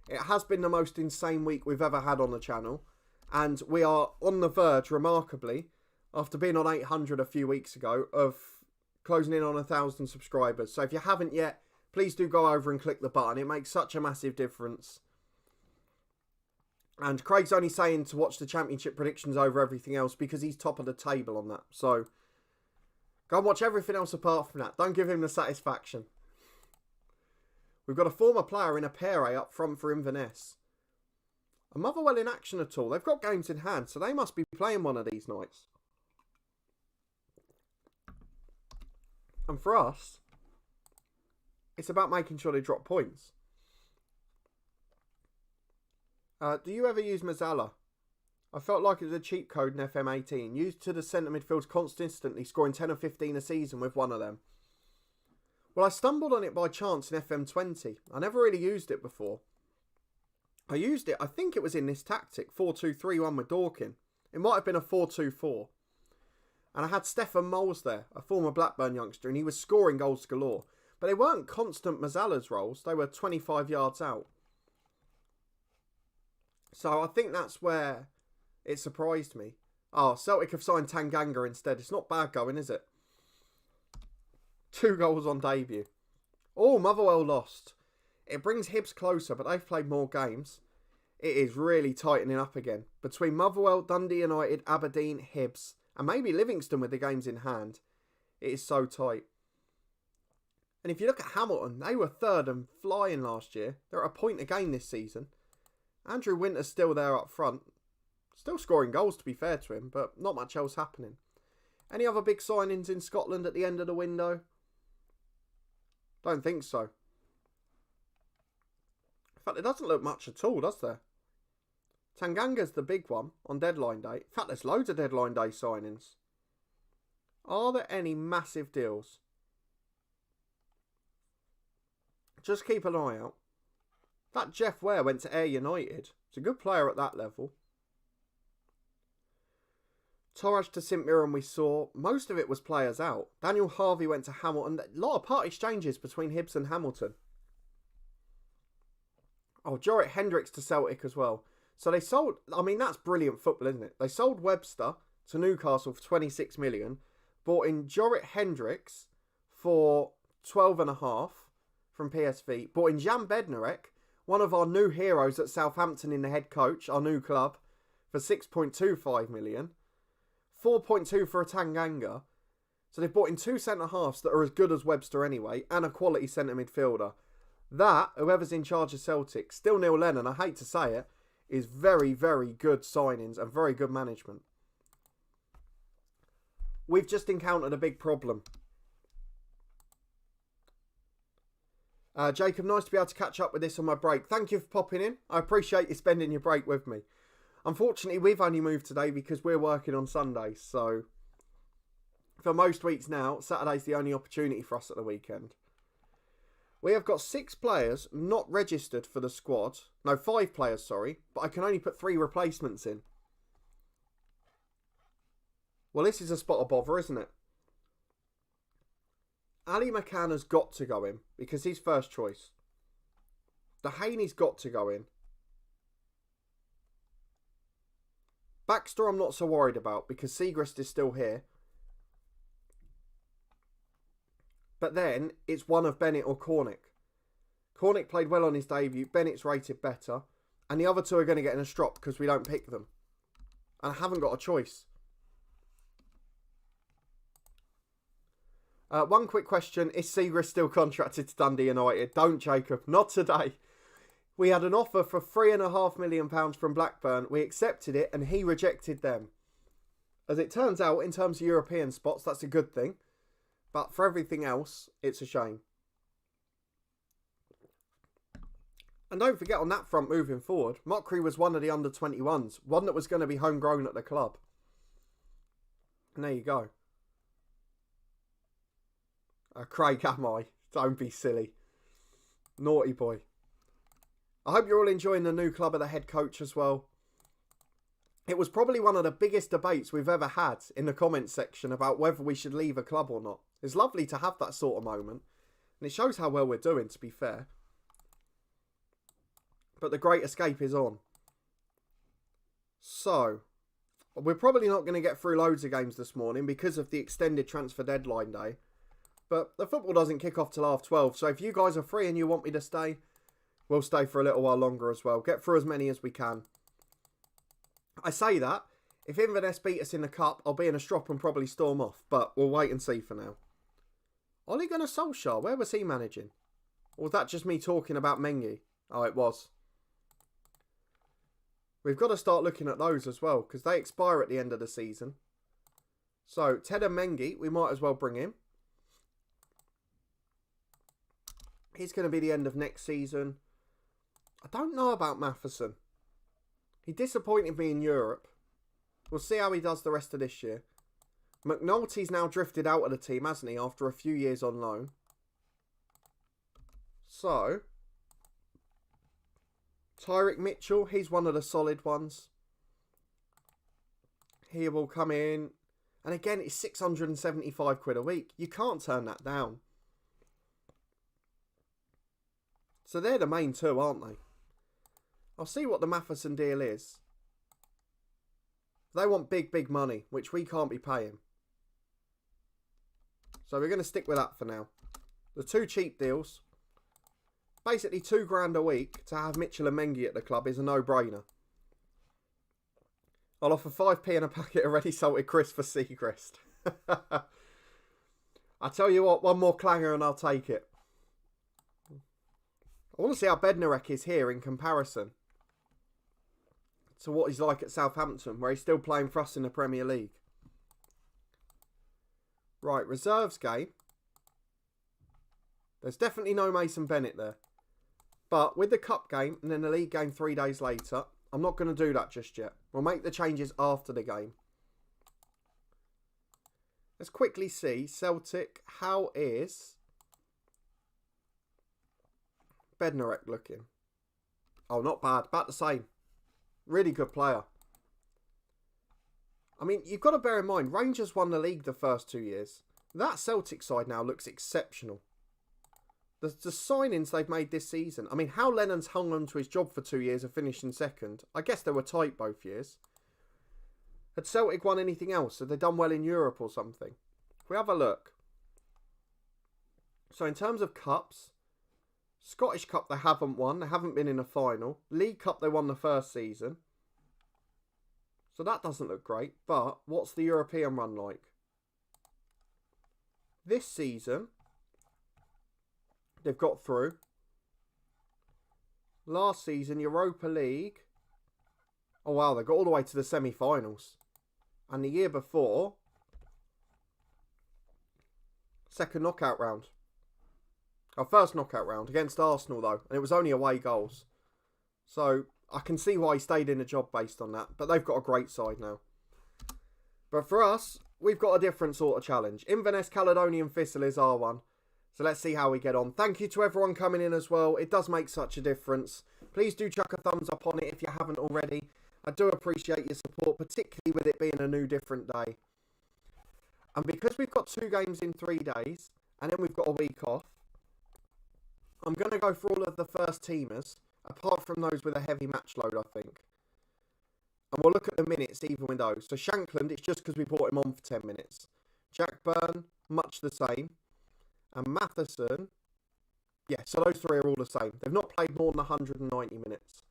it has been the most insane week we've ever had on the channel. And we are on the verge, remarkably, after being on 800 a few weeks ago, of closing in on 1,000 subscribers. So if you haven't yet, please do go over and click the button. It makes such a massive difference. And Craig's only saying to watch the championship predictions over everything else because he's top of the table on that. So go and watch everything else apart from that. Don't give him the satisfaction. We've got a former player in a pair up front for Inverness. Are Motherwell in action at all? They've got games in hand, so they must be playing one of these nights. And for us, it's about making sure they drop points. Do you ever use Mazzala? I felt like it was a cheat code in FM18. Used to the centre midfields consistently, scoring 10 or 15 a season with one of them. Well, I stumbled on it by chance in FM20. I never really used it before. I used it, I think it was in this tactic, 4-2-3-1 with Dorkin. It might have been a 4-2-4. And I had Stefan Moles there, a former Blackburn youngster, and he was scoring goals galore. But they weren't constant Mazzala's rolls, they were 25 yards out. So I think that's where it surprised me. Oh, Celtic have signed Tanganga instead. It's not bad going, is it? 2 goals on debut. Oh, Motherwell lost. It brings Hibs closer, but they've played more games. It is really tightening up again. Between Motherwell, Dundee United, Aberdeen, Hibs, and maybe Livingston with the games in hand, it is so tight. And if you look at Hamilton, they were third and flying last year. They're at a point a game this season. Andrew Winter's still there up front. Still scoring goals, to be fair to him, but not much else happening. Any other big signings in Scotland at the end of the window? Don't think so. In fact, it doesn't look much at all, does there? Tanganga's the big one on deadline day. In fact, there's loads of deadline day signings. Are there any massive deals? Just keep an eye out. That Jeff Ware went to Ayr United. He's a good player at that level. Torres to St Mirren we saw. Most of it was players out. Daniel Harvey went to Hamilton. A lot of part exchanges between Hibs and Hamilton. Oh, Jorrit Hendricks to Celtic as well. So they sold... I mean, that's brilliant football, isn't it? They sold Webster to Newcastle for 26 million. Bought in Jorrit Hendricks for 12.5 from PSV. Bought in Jan Bednarek, one of our new heroes at Southampton in the head coach, our new club, for 6.25 million. 4.2 for a Tanganga. So they've bought in 2 centre-halves that are as good as Webster anyway, and a quality centre midfielder. That, whoever's in charge of Celtic, still Neil Lennon, I hate to say it, is very, very good signings and very good management. We've just encountered a big problem. Jacob, nice to be able to catch up with this on my break. Thank you for popping in. I appreciate you spending your break with me. Unfortunately, we've only moved today because we're working on Sundays. So, for most weeks now, Saturday's the only opportunity for us at the weekend. We have got 6 players not registered for the squad. No, 5 players, sorry. But I can only put 3 replacements in. Well, this is a spot of bother, isn't it? Ali McCann has got to go in because he's first choice. Dehaney's got to go in. Baxter I'm not so worried about because Sigra is still here. But then it's one of Bennett or Cornick. Cornick played well on his debut. Bennett's rated better. And the other two are going to get in a strop because we don't pick them. And I haven't got a choice. One quick question. Is Sigra still contracted to Dundee United? Don't, Jacob. Not today. We had an offer for £3.5 million from Blackburn. We accepted it and he rejected them. As it turns out, in terms of European spots, that's a good thing. But for everything else, it's a shame. And don't forget on that front moving forward, Mockery was one of the under-21s. One that was going to be homegrown at the club. And there you go. Craig, am I? Don't be silly. Naughty boy. I hope you're all enjoying the new club of the head coach as well. It was probably one of the biggest debates we've ever had in the comments section about whether we should leave a club or not. It's lovely to have that sort of moment. And it shows how well we're doing, to be fair. But the Great Escape is on. So, we're probably not going to get through loads of games this morning because of the extended transfer deadline day. But the football doesn't kick off till 12:30. So if you guys are free and you want me to stay, we'll stay for a little while longer as well. Get through as many as we can. I say that. If Inverness beat us in the cup, I'll be in a strop and probably storm off. But we'll wait and see for now. Ole Gunnar Solskjaer, where was he managing? Or was that just me talking about Mengi? Oh, it was. We've got to start looking at those as well, because they expire at the end of the season. So, Ted and Mengi, we might as well bring him. He's going to be the end of next season. I don't know about Matheson. He disappointed me in Europe. We'll see how he does the rest of this year. McNulty's now drifted out of the team, hasn't he, after a few years on loan. So, Tyrick Mitchell, he's one of the solid ones. He will come in. And again, it's 675 quid a week. You can't turn that down. So they're the main two, aren't they? I'll see what the Matheson deal is. They want big, big money, which we can't be paying. So we're going to stick with that for now. The two cheap deals. Basically £2,000 a week to have Mitchell and Mengi at the club is a no-brainer. I'll offer 5p and a packet of ready salted crisps for Seacrest. I tell you what, one more clanger and I'll take it. I want to see how Bednarek is here in comparison to what he's like at Southampton, where he's still playing for us in the Premier League. Right, reserves game. There's definitely no Mason Bennett there. But with the cup game and then the league game 3 days later, I'm not going to do that just yet. We'll make the changes after the game. Let's quickly see, Celtic, how is Bednarek looking? Oh, not bad. About the same. Really good player. I mean, you've got to bear in mind, Rangers won the league the first 2 years. That Celtic side now looks exceptional. The signings they've made this season. I mean, how Lennon's hung on to his job for 2 years and finished in second. I guess they were tight both years. Had Celtic won anything else? Had they done well in Europe or something? If we have a look. So in terms of cups, Scottish Cup they haven't won. They haven't been in a final. League Cup they won the first season. So that doesn't look great. But what's the European run like? This season, they've got through. Last season, Europa League. Oh wow, they got all the way to the semi-finals. And the year before, second knockout round. Our first knockout round against Arsenal though. And it was only away goals. So I can see why he stayed in the job based on that. But they've got a great side now. But for us, we've got a different sort of challenge. Inverness Caledonian Thistle is our one. So let's see how we get on. Thank you to everyone coming in as well. It does make such a difference. Please do chuck a thumbs up on it if you haven't already. I do appreciate your support, particularly with it being a new different day. And because we've got 2 games in 3 days, and then we've got a week off, I'm going to go for all of the first teamers, apart from those with a heavy match load, I think. And we'll look at the minutes even with those. So Shankland, it's just because we brought him on for 10 minutes. Jack Byrne, much the same. And Matheson, Yeah, so those three are all the same. They've not played more than 190 minutes.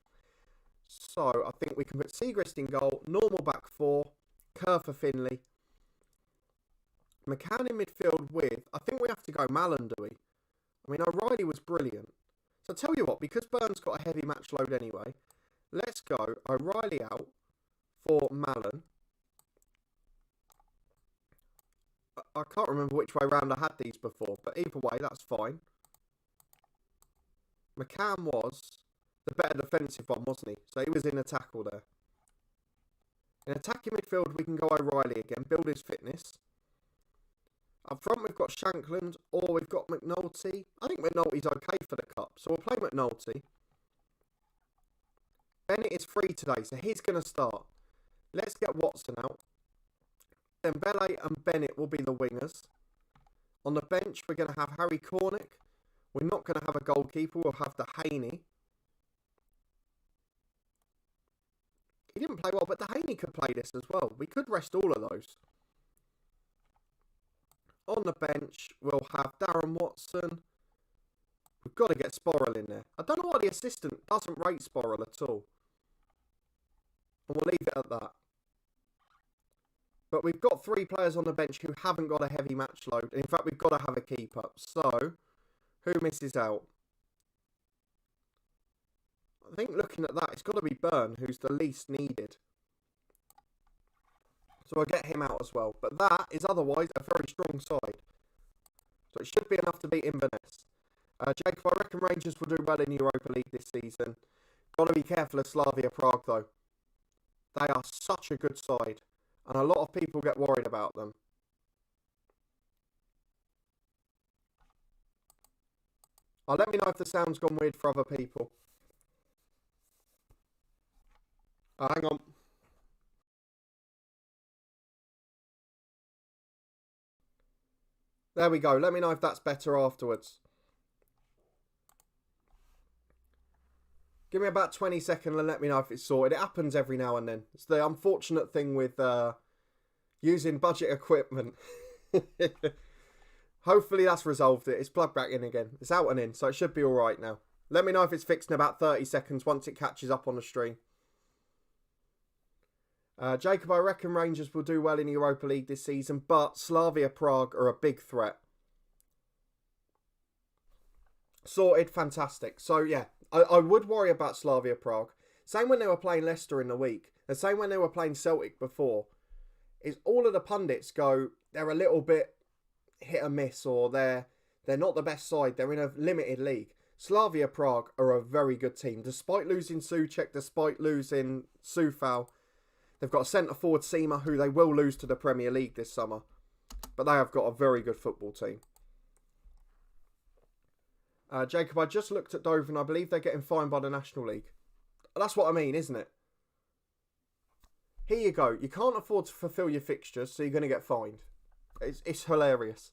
So I think we can put Sigra in goal, normal back four, Kerr for Finley. McCann in midfield with, I think we have to go Mallon, do we? I mean, O'Reilly was brilliant. So tell you what, because Burn's got a heavy match load anyway, let's go O'Reilly out for Mallon. I can't remember which way round I had these before, but either way, that's fine. McCann was the better defensive one, wasn't he? So he was in a tackle there. In attacking midfield, we can go O'Reilly again, build his fitness. Up front, we've got Shankland, or we've got McNulty. I think McNulty's okay for the cup, so we'll play McNulty. Bennett is free today, so he's going to start. Let's get Watson out. Then Dembele and Bennett will be the wingers. On the bench, we're going to have Harry Cornick. We're not going to have a goalkeeper. We'll have the Haney. He didn't play well, but the Haney could play this as well. We could rest all of those. On the bench, we'll have Darren Watson. We've got to get Sporrell in there. I don't know why the assistant doesn't rate Sporrell at all. And we'll leave it at that. But we've got three players on the bench who haven't got a heavy match load. In fact, we've got to have a keeper. So, who misses out? I think looking at that, it's got to be Burn, who's the least needed. So I'll get him out as well. But that is otherwise a very strong side. So it should be enough to beat Inverness. Jacob, I reckon Rangers will do well in Europa League this season. Got to be careful of Slavia Prague though. They are such a good side. And a lot of people get worried about them. Let me know if the sound's gone weird for other people. Hang on. There we go. Let me know if that's better afterwards. Give me about 20 seconds and let me know if it's sorted. It happens every now and then. It's the unfortunate thing with using budget equipment. Hopefully that's resolved it. It's plugged back in again. It's out and in, so it should be alright now. Let me know if it's fixed in about 30 seconds once it catches up on the stream. Jacob, I reckon Rangers will do well in Europa League this season, but Slavia Prague are a big threat. Sorted, fantastic. So yeah, I would worry about Slavia Prague. Same when they were playing Leicester in the week. The same when they were playing Celtic before. Is all of the pundits go, they're a little bit hit and miss, or they're not the best side. They're in a limited league. Slavia Prague are a very good team. Despite losing Souček, despite losing Soufal, they've got a centre-forward Seamer who they will lose to the Premier League this summer. But they have got a very good football team. Jacob, I just looked at Dover and I believe they're getting fined by the National League. That's what I mean, isn't it? Here you go. You can't afford to fulfil your fixtures, so you're going to get fined. It's hilarious.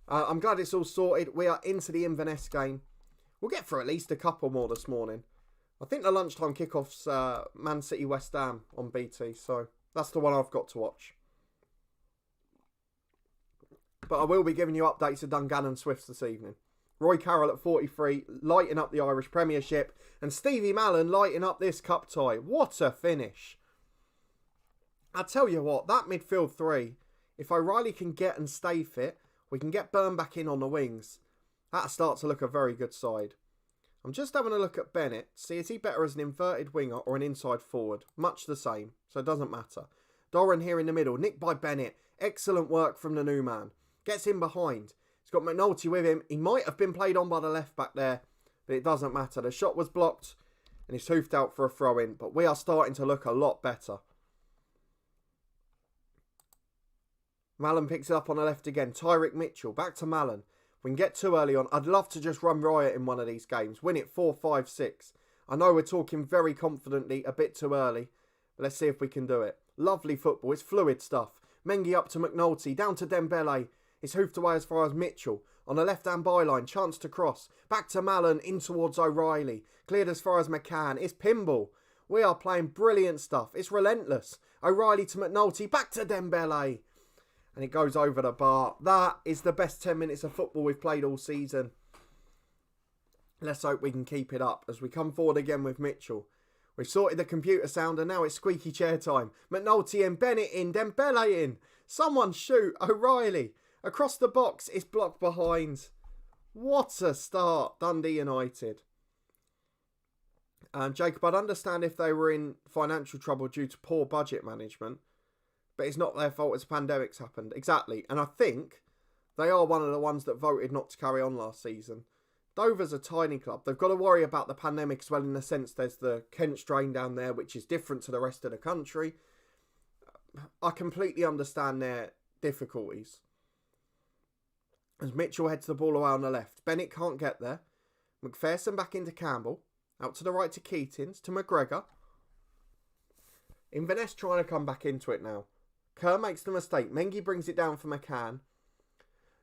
I'm glad it's all sorted. We are into the Inverness game. We'll get through at least a couple more this morning. I think the lunchtime kickoff's Man City West Ham on BT, so that's the one I've got to watch. But I will be giving you updates of Dungannon Swifts this evening. Roy Carroll at 43, lighting up the Irish Premiership, and Stevie Mallon lighting up this cup tie. What a finish. I tell you what, that midfield three, if O'Reilly can get and stay fit, we can get Burn back in on the wings. That'll start to look a very good side. I'm just having a look at Bennett. See, is he better as an inverted winger or an inside forward? Much the same, so it doesn't matter. Doran here in the middle, nicked by Bennett. Excellent work from the new man. Gets in behind. He's got McNulty with him. He might have been played on by the left back there, but it doesn't matter. The shot was blocked and he's hoofed out for a throw in, but we are starting to look a lot better. Mallon picks it up on the left again. Tyrick Mitchell, back to Mallon. If we can get too early on, I'd love to just run riot in one of these games. Win it 4-5-6. I know we're talking very confidently a bit too early, but let's see if we can do it. Lovely football. It's fluid stuff. Mengi up to McNulty, down to Dembele. It's hoofed away as far as Mitchell. On the left-hand byline, chance to cross. Back to Mallon, in towards O'Reilly. Cleared as far as McCann. It's pinball. We are playing brilliant stuff. It's relentless. O'Reilly to McNulty, back to Dembele. And it goes over the bar. That is the best 10 minutes of football we've played all season. Let's hope we can keep it up as we come forward again with Mitchell. We've sorted the computer sound and now it's squeaky chair time. McNulty in, Bennett in, Dembele in. Someone shoot, O'Reilly. Across the box, it's blocked behind. What a start, Dundee United. Jacob, I'd understand if they were in financial trouble due to poor budget management, but it's not their fault as pandemics happened. Exactly. And I think they are one of the ones that voted not to carry on last season. Dover's a tiny club. They've got to worry about the pandemic as well, in the sense there's the Kent strain down there, which is different to the rest of the country. I completely understand their difficulties. As Mitchell heads the ball away on the left. Bennett can't get there. McPherson back into Campbell. Out to the right to Keatings. To McGregor. Inverness trying to come back into it now. Kerr makes the mistake. Mengi brings it down for McCann.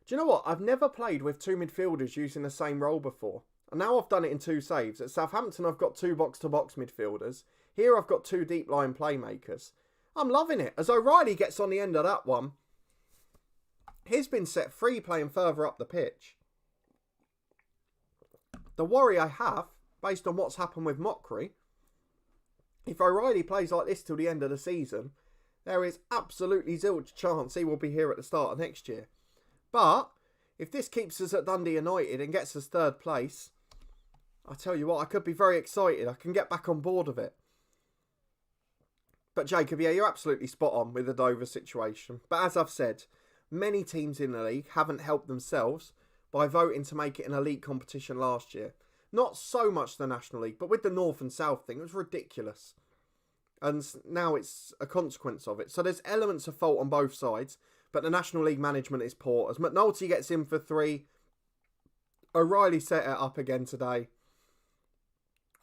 Do you know what? I've never played with two midfielders using the same role before. And now I've done it in two saves. At Southampton, I've got two box-to-box midfielders. Here, I've got two deep-line playmakers. I'm loving it. As O'Reilly gets on the end of that one, he's been set free playing further up the pitch. The worry I have, based on what's happened with Mockery, if O'Reilly plays like this till the end of the season, there is absolutely zilch chance he will be here at the start of next year. But if this keeps us at Dundee United and gets us third place, I tell you what, I could be very excited. I can get back on board of it. But Jacob, yeah, you're absolutely spot on with the Dover situation. But as I've said, many teams in the league haven't helped themselves by voting to make it an elite competition last year. Not so much the National League, but with the North and South thing, it was ridiculous. And now it's a consequence of it. So there's elements of fault on both sides. But the National League management is poor. As McNulty gets in for 3, O'Reilly set it up again today.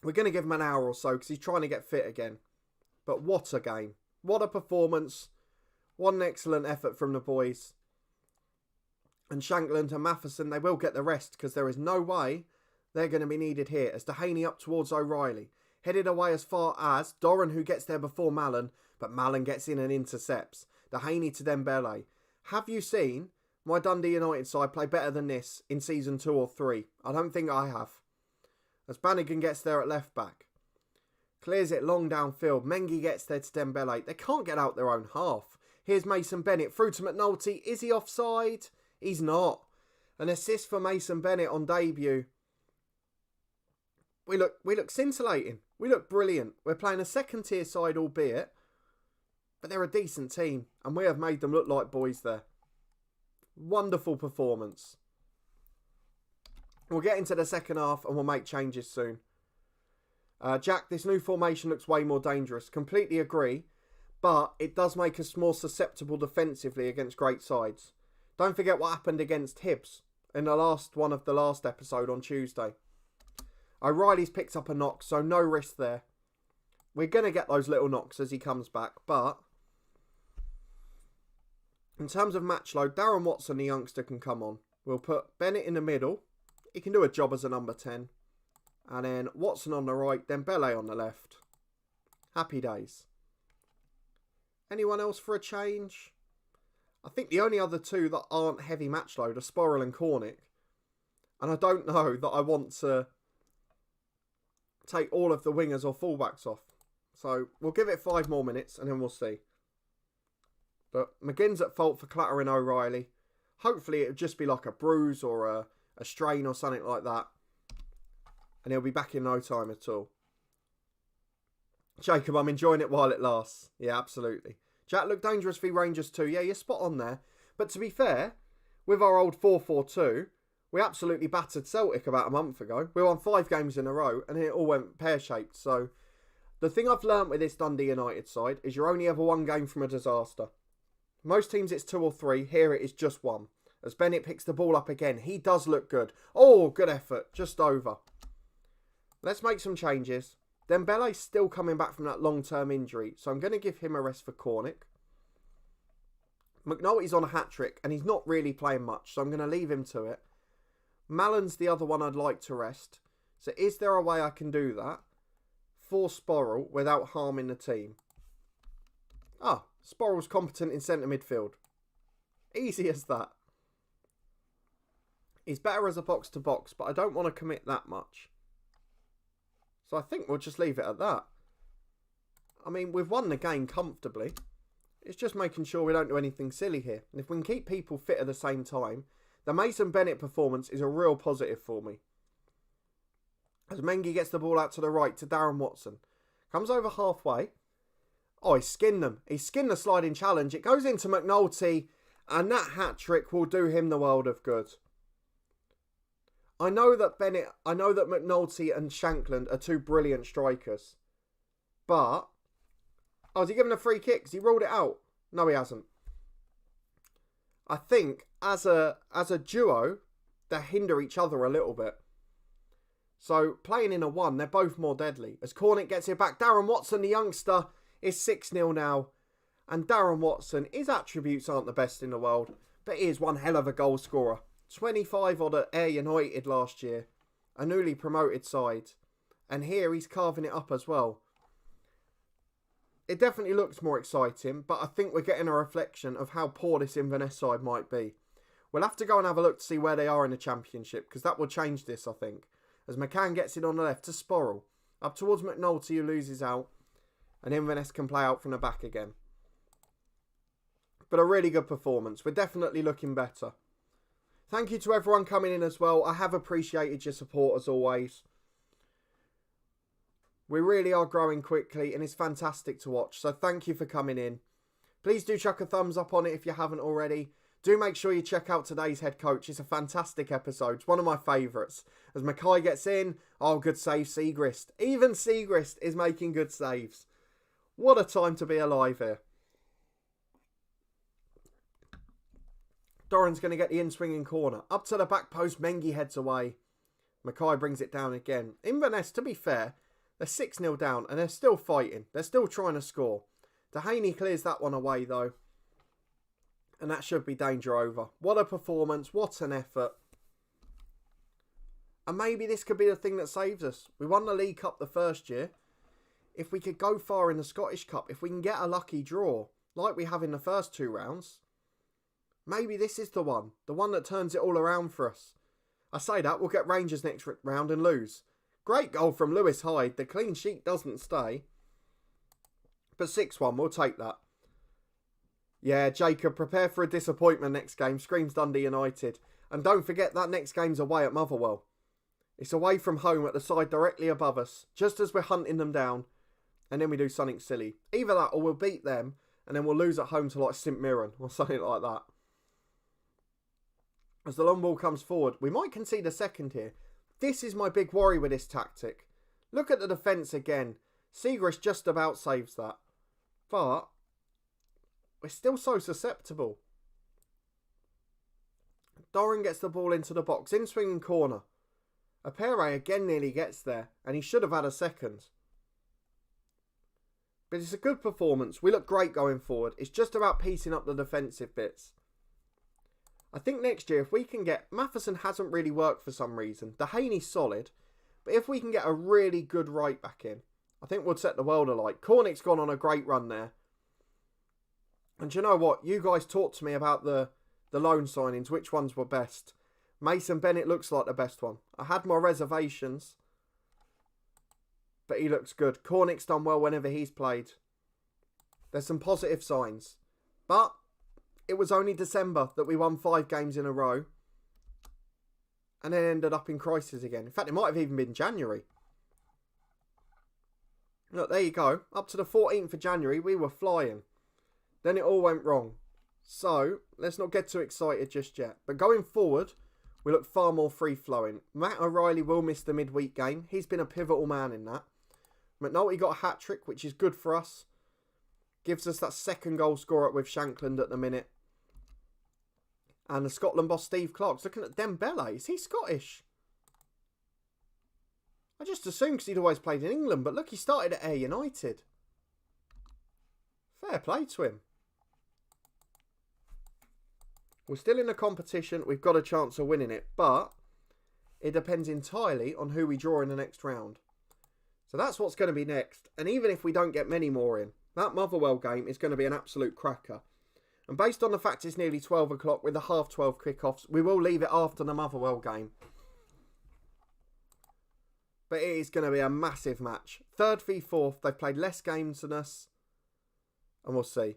We're going to give him an hour or so because he's trying to get fit again. But what a game. What a performance. What an excellent effort from the boys. And Shankland and Matheson, they will get the rest because there is no way they're going to be needed here. As Dehaney up towards O'Reilly. Headed away as far as Doran, who gets there before Mallon. But Mallon gets in and intercepts. Dehaney to Dembele. Have you seen my Dundee United side play better than this in season 2 or 3? I don't think I have. As Bannigan gets there at left back. Clears it long downfield. Mengi gets there to Dembele. They can't get out their own half. Here's Mason Bennett through to McNulty. Is he offside? He's not. An assist for Mason Bennett on debut. We look scintillating. We look brilliant. We're playing a second tier side, albeit. But they're a decent team, and we have made them look like boys there. Wonderful performance. We'll get into the second half and we'll make changes soon. Jack, this new formation looks way more dangerous. Completely agree, but it does make us more susceptible defensively against great sides. Don't forget what happened against Hibs in the last one of the last episode on Tuesday. O'Reilly's picked up a knock, so no risk there. We're going to get those little knocks as he comes back, but in terms of match load, Darren Watson, the youngster, can come on. We'll put Bennett in the middle. He can do a job as a number 10. And then Watson on the right, then Dembele on the left. Happy days. Anyone else for a change? I think the only other two that aren't heavy match load are Sporrell and Cornick. And I don't know that I want to take all of the wingers or fullbacks off. So we'll give it 5 more minutes and then we'll see. But McGinn's at fault for clattering O'Reilly. Hopefully it'll just be like a bruise or a strain or something like that. And he'll be back in no time at all. Jacob, I'm enjoying it while it lasts. Yeah, absolutely. Jack looked dangerous v Rangers too. Yeah, you're spot on there. But to be fair, with our old 4-4-2, we absolutely battered Celtic about a month ago. We won 5 games in a row and it all went pear-shaped. So the thing I've learnt with this Dundee United side is you're only ever 1 game from a disaster. Most teams it's 2 or 3. Here it is just 1. As Bennett picks the ball up again, he does look good. Oh, good effort. Just over. Let's make some changes. Dembele's still coming back from that long-term injury, so I'm going to give him a rest for Cornick. McNulty's on a hat-trick, and he's not really playing much, so I'm going to leave him to it. Mallon's the other one I'd like to rest. So is there a way I can do that for Sporrell without harming the team? Sporrell's competent in centre midfield. Easy as that. He's better as a box-to-box, but I don't want to commit that much. So I think we'll just leave it at that. I mean, we've won the game comfortably. It's just making sure we don't do anything silly here. And if we can keep people fit at the same time, the Mason Bennett performance is a real positive for me. As Mengi gets the ball out to the right to Darren Watson. Comes over halfway. Oh, he skinned them. He skinned the sliding challenge. It goes into McNulty. And that hat-trick will do him the world of good. I know that McNulty and Shankland are two brilliant strikers. But... oh, has he given a free kick? Has he ruled it out? No, he hasn't. I think, as a duo, they hinder each other a little bit. So, playing in a one, they're both more deadly. As Cornick gets it back, Darren Watson, the youngster, is 6-0 now. And Darren Watson, his attributes aren't the best in the world, but he is one hell of a goal scorer. 25 odd at Ayr United last year, a newly promoted side. And here he's carving it up as well. It definitely looks more exciting, but I think we're getting a reflection of how poor this Inverness side might be. We'll have to go and have a look to see where they are in the Championship, because that will change this, I think. As McCann gets it on the left to Sporrell, up towards McNulty who loses out, and Inverness can play out from the back again. But a really good performance. We're definitely looking better. Thank you to everyone coming in as well. I have appreciated your support as always. We really are growing quickly and it's fantastic to watch. So thank you for coming in. Please do chuck a thumbs up on it if you haven't already. Do make sure you check out today's head coach. It's a fantastic episode. It's one of my favourites. As Mackay gets in, oh, good save, Sigrist. Even Sigrist is making good saves. What a time to be alive here. Doran's going to get the in-swinging corner. Up to the back post, Mengi heads away. Mackay brings it down again. Inverness, to be fair, they're 6-0 down and they're still fighting. They're still trying to score. Dehaney clears that one away though. And that should be danger over. What a performance. What an effort. And maybe this could be the thing that saves us. We won the League Cup the first year. If we could go far in the Scottish Cup, if we can get a lucky draw, like we have in the first two rounds, maybe this is the one that turns it all around for us. I say that, we'll get Rangers next round and lose. Great goal from Lewis Hyde. The clean sheet doesn't stay. But 6-1, we'll take that. Yeah, Jacob, prepare for a disappointment next game. Screams Dundee United. And don't forget that next game's away at Motherwell. It's away from home at the side directly above us, just as we're hunting them down. And then we do something silly. Either that or we'll beat them and then we'll lose at home to like St Mirren or something like that. As the long ball comes forward, we might concede a second here. This is my big worry with this tactic. Look at the defence again. Sigra just about saves that. But we're still so susceptible. Doran gets the ball into the box. In swinging corner. Apere again nearly gets there. And he should have had a second. But it's a good performance. We look great going forward. It's just about piecing up the defensive bits. I think next year, if we can get... Matheson hasn't really worked for some reason. Dehaney's solid. But if we can get a really good right back in, I think we'll set the world alight. Cornick's gone on a great run there. And do you know what? You guys talked to me about the loan signings. Which ones were best? Mason Bennett looks like the best one. I had my reservations. But he looks good. Cornick's done well whenever he's played. There's some positive signs. But... it was only December that we won 5 games in a row. And then ended up in crisis again. In fact, it might have even been January. Look, there you go. Up to the 14th of January, we were flying. Then it all went wrong. So, let's not get too excited just yet. But going forward, we look far more free-flowing. Matt O'Reilly will miss the midweek game. He's been a pivotal man in that. McNulty got a hat-trick, which is good for us. Gives us that second goal scorer with Shankland at the minute. And the Scotland boss Steve Clark's looking at Dembele. Is he Scottish? I just assumed because he'd always played in England. But look, he started at Ayr United. Fair play to him. We're still in the competition. We've got a chance of winning it. But it depends entirely on who we draw in the next round. So that's what's going to be next. And even if we don't get many more in, that Motherwell game is going to be an absolute cracker. And based on the fact it's nearly 12 o'clock with the 12:30 kickoffs, we will leave it after the Motherwell game. But it is going to be a massive match. 3rd v 4th. They've played less games than us. And we'll see.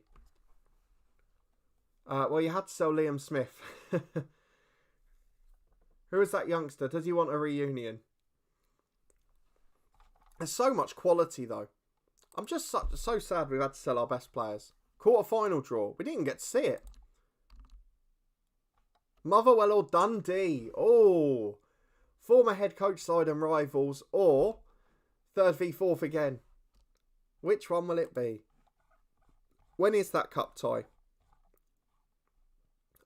Well, you had to sell Liam Smith. Who is that youngster? Does he want a reunion? There's so much quality, though. I'm just so sad we've had to sell our best players. Quarter-final draw. We didn't get to see it. Motherwell or Dundee. Oh. Former head coach side and rivals. Or 3rd v 4th again. Which one will it be? When is that cup tie?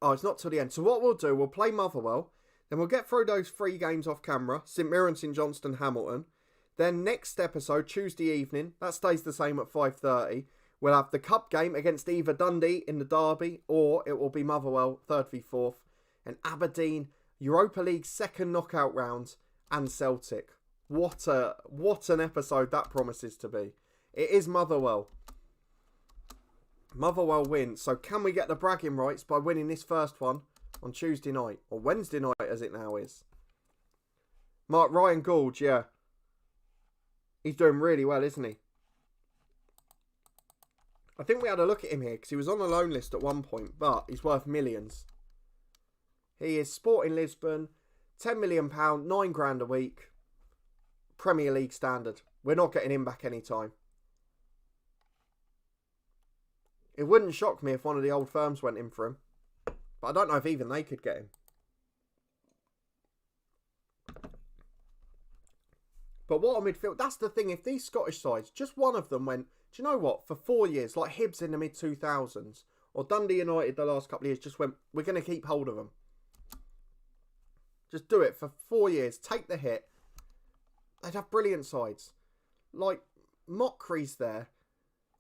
Oh, it's not till the end. So what we'll do, we'll play Motherwell. Then we'll get through those 3 games off camera. St Mirren, St Johnstone, Hamilton. Then next episode, Tuesday evening. That stays the same at 5:30. We'll have the cup game against either Dundee in the derby. Or it will be Motherwell, 3rd v 4th. And Aberdeen, Europa League 2nd knockout round. And Celtic. What an episode that promises to be. It is Motherwell. Motherwell win. So can we get the bragging rights by winning this first one on Tuesday night? Or Wednesday night as it now is. Ryan Gould, yeah. He's doing really well, isn't he? I think we had a look at him here because he was on the loan list at one point. But he's worth millions. He is Sporting Lisbon. £10 million, £9,000 a week. Premier League standard. We're not getting him back anytime. It wouldn't shock me if one of the old firms went in for him. But I don't know if even they could get him. But what a midfield. That's the thing. If these Scottish sides, just one of them went, do you know what? For 4 years, like Hibs in the mid-2000s, or Dundee United the last couple of years, just went, we're going to keep hold of them. Just do it for 4 years. Take the hit. They'd have brilliant sides. Like, Mockery's there.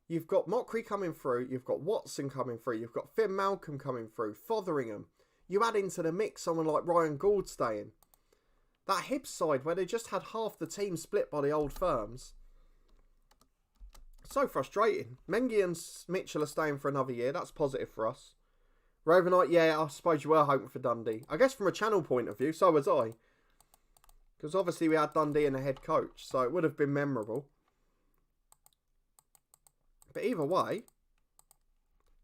You've got Mockery coming through. You've got Watson coming through. You've got Finn Malcolm coming through. Fotheringham. You add into the mix someone like Ryan Gould staying. That Hibs side where they just had half the team split by the old firms. So frustrating. Mengi and Mitchell are staying for another year. That's positive for us. Ravenite, yeah, I suppose you were hoping for Dundee. I guess from a channel point of view, so was I. Because obviously we had Dundee in the head coach, so it would have been memorable. But either way,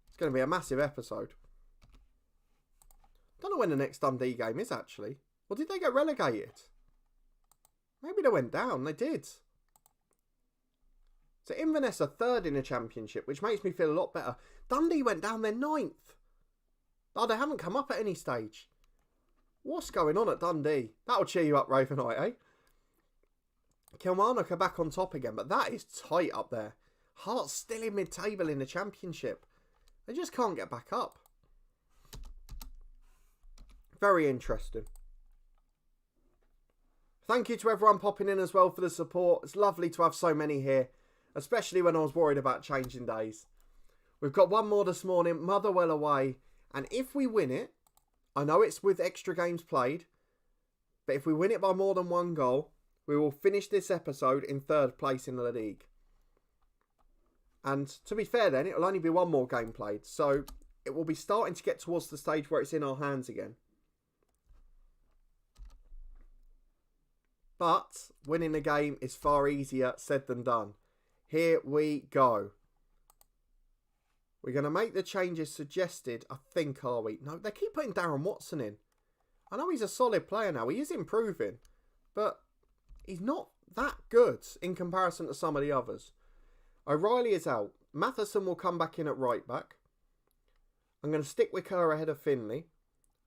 it's going to be a massive episode. Don't know when the next Dundee game is, actually. Or did they get relegated? Maybe they went down. They did. So Inverness are 3rd in the Championship, which makes me feel a lot better. Dundee went down, they're 9th. Oh, they haven't come up at any stage. What's going on at Dundee? That'll cheer you up, Ravenite, eh? Kilmarnock are back on top again, but that is tight up there. Hearts still in mid-table in the Championship. They just can't get back up. Very interesting. Thank you to everyone popping in as well for the support. It's lovely to have so many here, especially when I was worried about changing days. We've got one more this morning, Motherwell away. And if we win it, I know it's with extra games played, but if we win it by more than 1 goal, we will finish this episode in 3rd place in the league. And to be fair then, it will only be 1 more game played. So it will be starting to get towards the stage where it's in our hands again. But winning the game is far easier said than done. Here we go. We're going to make the changes suggested, I think, are we? No, they keep putting Darren Watson in. I know he's a solid player now. He is improving. But he's not that good in comparison to some of the others. O'Reilly is out. Matheson will come back in at right back. I'm going to stick with Kerr ahead of Finley.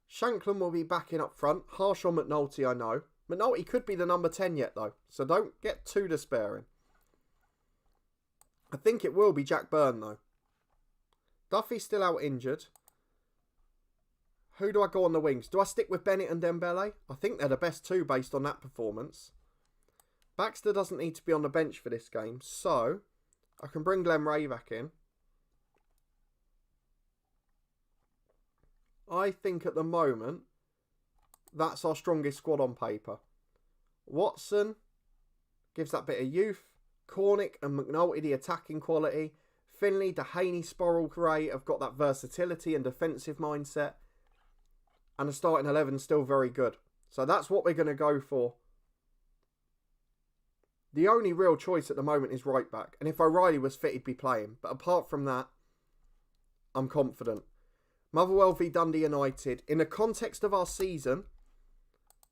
Shanklin will be back in up front. Harsh on McNulty, I know. McNulty could be the number 10 yet, though. So don't get too despairing. I think it will be Jack Byrne, though. Duffy's still out injured. Who do I go on the wings? Do I stick with Bennett and Dembele? I think they're the best 2 based on that performance. Baxter doesn't need to be on the bench for this game. So, I can bring Glenn Ray back in. I think at the moment, that's our strongest squad on paper. Watson gives that bit of youth. Cornick and McNulty the attacking quality. Finley, Dehaney, Sporrell, Gray have got that versatility and defensive mindset. And the starting 11's still very good. So that's what we're going to go for. The only real choice at the moment is right back. And if O'Reilly was fit, he'd be playing. But apart from that, I'm confident. Motherwell v Dundee United. In the context of our season,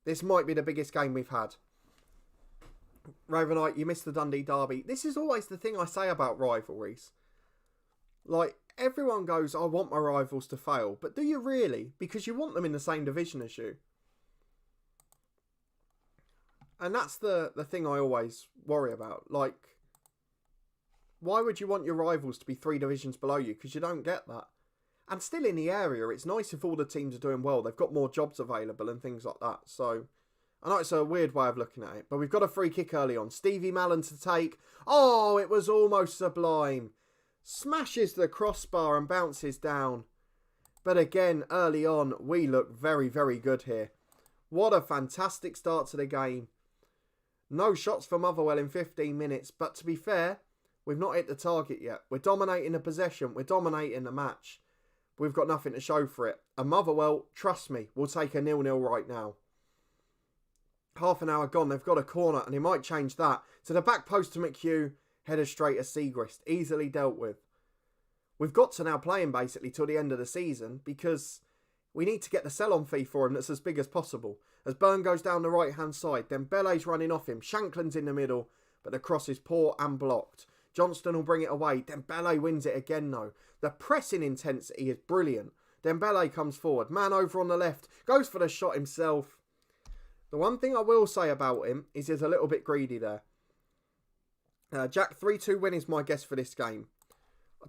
this might be the biggest game we've had. Ravenite, you missed the Dundee derby. This is always the thing I say about rivalries. Like, everyone goes, I want my rivals to fail. But do you really? Because you want them in the same division as you. And that's the thing I always worry about. Like, why would you want your rivals to be 3 divisions below you? Because you don't get that. And still in the area, it's nice if all the teams are doing well. They've got more jobs available and things like that. So, I know it's a weird way of looking at it. But we've got a free kick early on. Stevie Mallon to take. Oh, it was almost sublime. Smashes the crossbar and bounces down. But again, early on, we look very, very good here. What a fantastic start to the game. No shots for Motherwell in 15 minutes. But to be fair, we've not hit the target yet. We're dominating the possession. We're dominating the match. We've got nothing to show for it. And Motherwell, trust me, will take a 0-0 right now. Half an hour gone. They've got a corner and he might change that. To the back post to McHugh. Header straight at Sigra. Easily dealt with. We've got to now play him basically till the end of the season because we need to get the sell-on fee for him that's as big as possible. As Byrne goes down the right-hand side, then Bellet's running off him. Shankland's in the middle, but the cross is poor and blocked. Johnston will bring it away. Dembele wins it again though. The pressing intensity is brilliant. Dembele comes forward. Man over on the left. Goes for the shot himself. The one thing I will say about him is he's a little bit greedy there. Jack, 3-2 win is my guess for this game.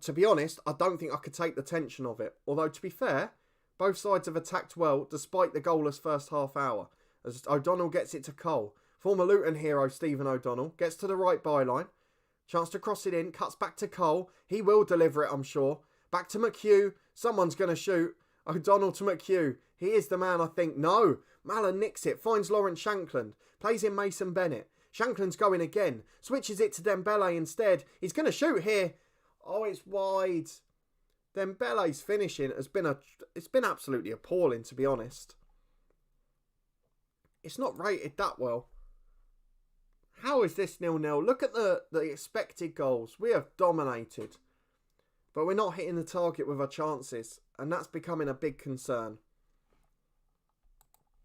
To be honest, I don't think I could take the tension of it. Although, to be fair, both sides have attacked well despite the goalless first half hour. As O'Donnell gets it to Cole. Former Luton hero Stephen O'Donnell gets to the right byline. Chance to cross it in. Cuts back to Cole. He will deliver it, I'm sure. Back to McHugh. Someone's going to shoot. O'Donnell to McHugh. He is the man, I think. No. Mallon nicks it. Finds Lawrence Shankland. Plays in Mason Bennett. Shankland's going again. Switches it to Dembele instead. He's going to shoot here. Oh, it's wide. Dembele's finishing has been it's been absolutely appalling, to be honest. It's not rated that well. How is this 0-0? Look at the expected goals. We have dominated. But we're not hitting the target with our chances. And that's becoming a big concern.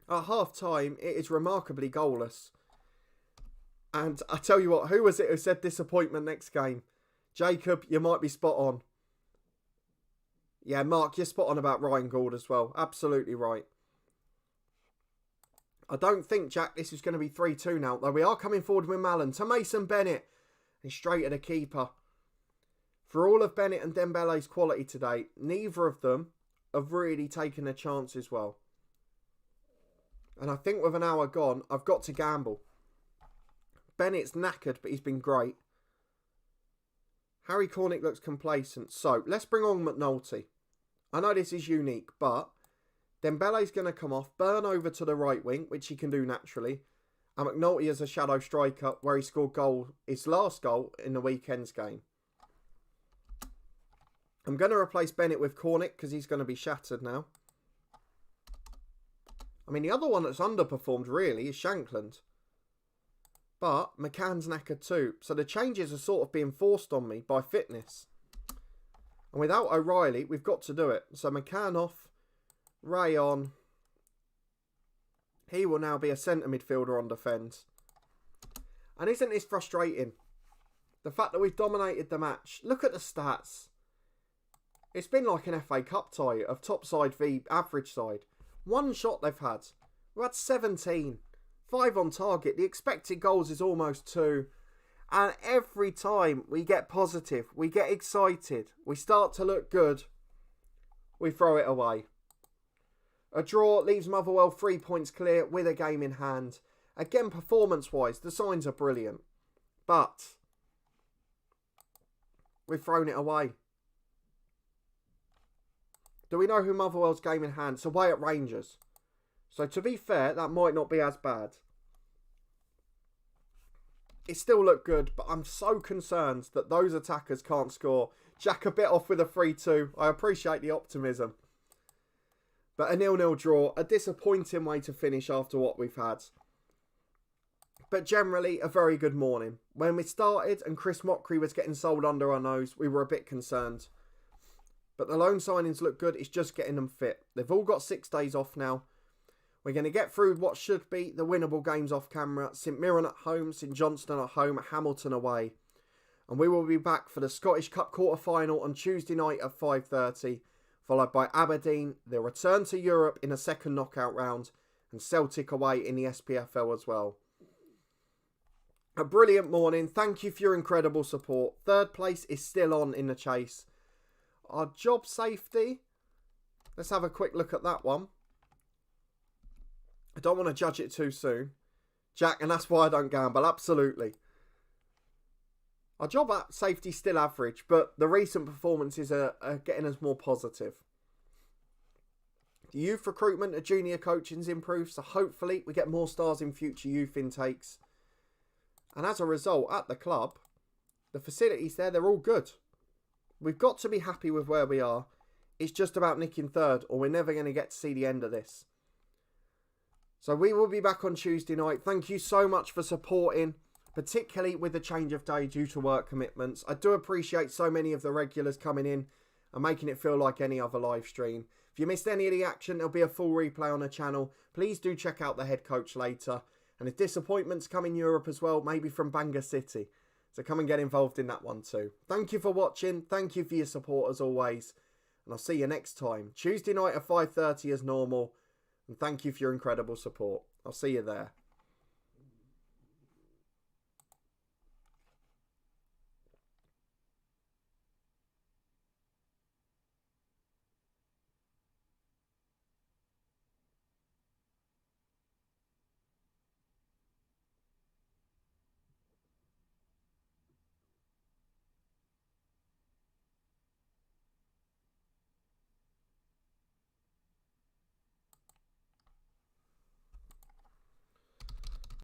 At half-time, it is remarkably goalless. And I tell you what, who was it who said disappointment next game? Jacob, you might be spot on. Yeah, Mark, you're spot on about Ryan Gould as well. Absolutely right. I don't think, Jack, this is going to be 3-2 now. Though we are coming forward with Mallon to Mason Bennett. And straight at the keeper. For all of Bennett and Dembele's quality today, neither of them have really taken a chance as well. And I think with an hour gone, I've got to gamble. Bennett's knackered, but he's been great. Harry Cornick looks complacent. So, let's bring on McNulty. I know this is unique, but Dembele's going to come off. Byrne over to the right wing, which he can do naturally. And McNulty as a shadow striker, where he scored his last goal in the weekend's game. I'm going to replace Bennett with Cornick, because he's going to be shattered now. I mean, the other one that's underperformed, really, is Shankland. But McCann's knackered too. So the changes are sort of being forced on me by fitness. And without O'Reilly, we've got to do it. So McCann off. Ray on. He will now be a centre midfielder on defence. And isn't this frustrating? The fact that we've dominated the match. Look at the stats. It's been like an FA Cup tie of top side v average side. One shot they've had. We've had 17. 5 on target. The expected goals is almost 2. And every time we get positive, we get excited, we start to look good, we throw it away. A draw leaves Motherwell 3 points clear with a game in hand. Again, performance-wise, the signs are brilliant. But we've thrown it away. Do we know who Motherwell's game in hand? It's away at Rangers. So to be fair, that might not be as bad. it still looked good, but I'm so concerned that those attackers can't score. Jack a bit off with a 3-2. I appreciate the optimism. But a 0-0 draw, a disappointing way to finish after what we've had. But generally, a very good morning. When we started and Chris Mockery was getting sold under our nose, we were a bit concerned. But the loan signings look good, it's just getting them fit. They've all got 6 days off now. We're going to get through what should be the winnable games off camera. St Mirren at home, St Johnstone at home, Hamilton away. And we will be back for the Scottish Cup quarter-final on Tuesday night at 5:30, followed by Aberdeen, the return to Europe in a second knockout round, and Celtic away in the SPFL as well. A brilliant morning. Thank you for your incredible support. Third place is still on in the chase. Our job safety, let's have a quick look at that one. I don't want to judge it too soon, Jack, and that's why I don't gamble, absolutely. Our job safety is still average, but the recent performances are getting us more positive. The youth recruitment at junior coaching's improved, so hopefully we get more stars in future youth intakes. And as a result, at the club, the facilities there, they're all good. We've got to be happy with where we are. It's just about nicking third, or we're never going to get to see the end of this. So we will be back on Tuesday night. Thank you so much for supporting, particularly with the change of day due to work commitments. I do appreciate so many of the regulars coming in and making it feel like any other live stream. If you missed any of the action, there'll be a full replay on the channel. Please do check out the head coach later. And if disappointments come in Europe as well, maybe from Bangor City. So come and get involved in that one too. Thank you for watching. Thank you for your support as always. And I'll see you next time. Tuesday night at 5:30 as normal. And thank you for your incredible support. I'll see you there.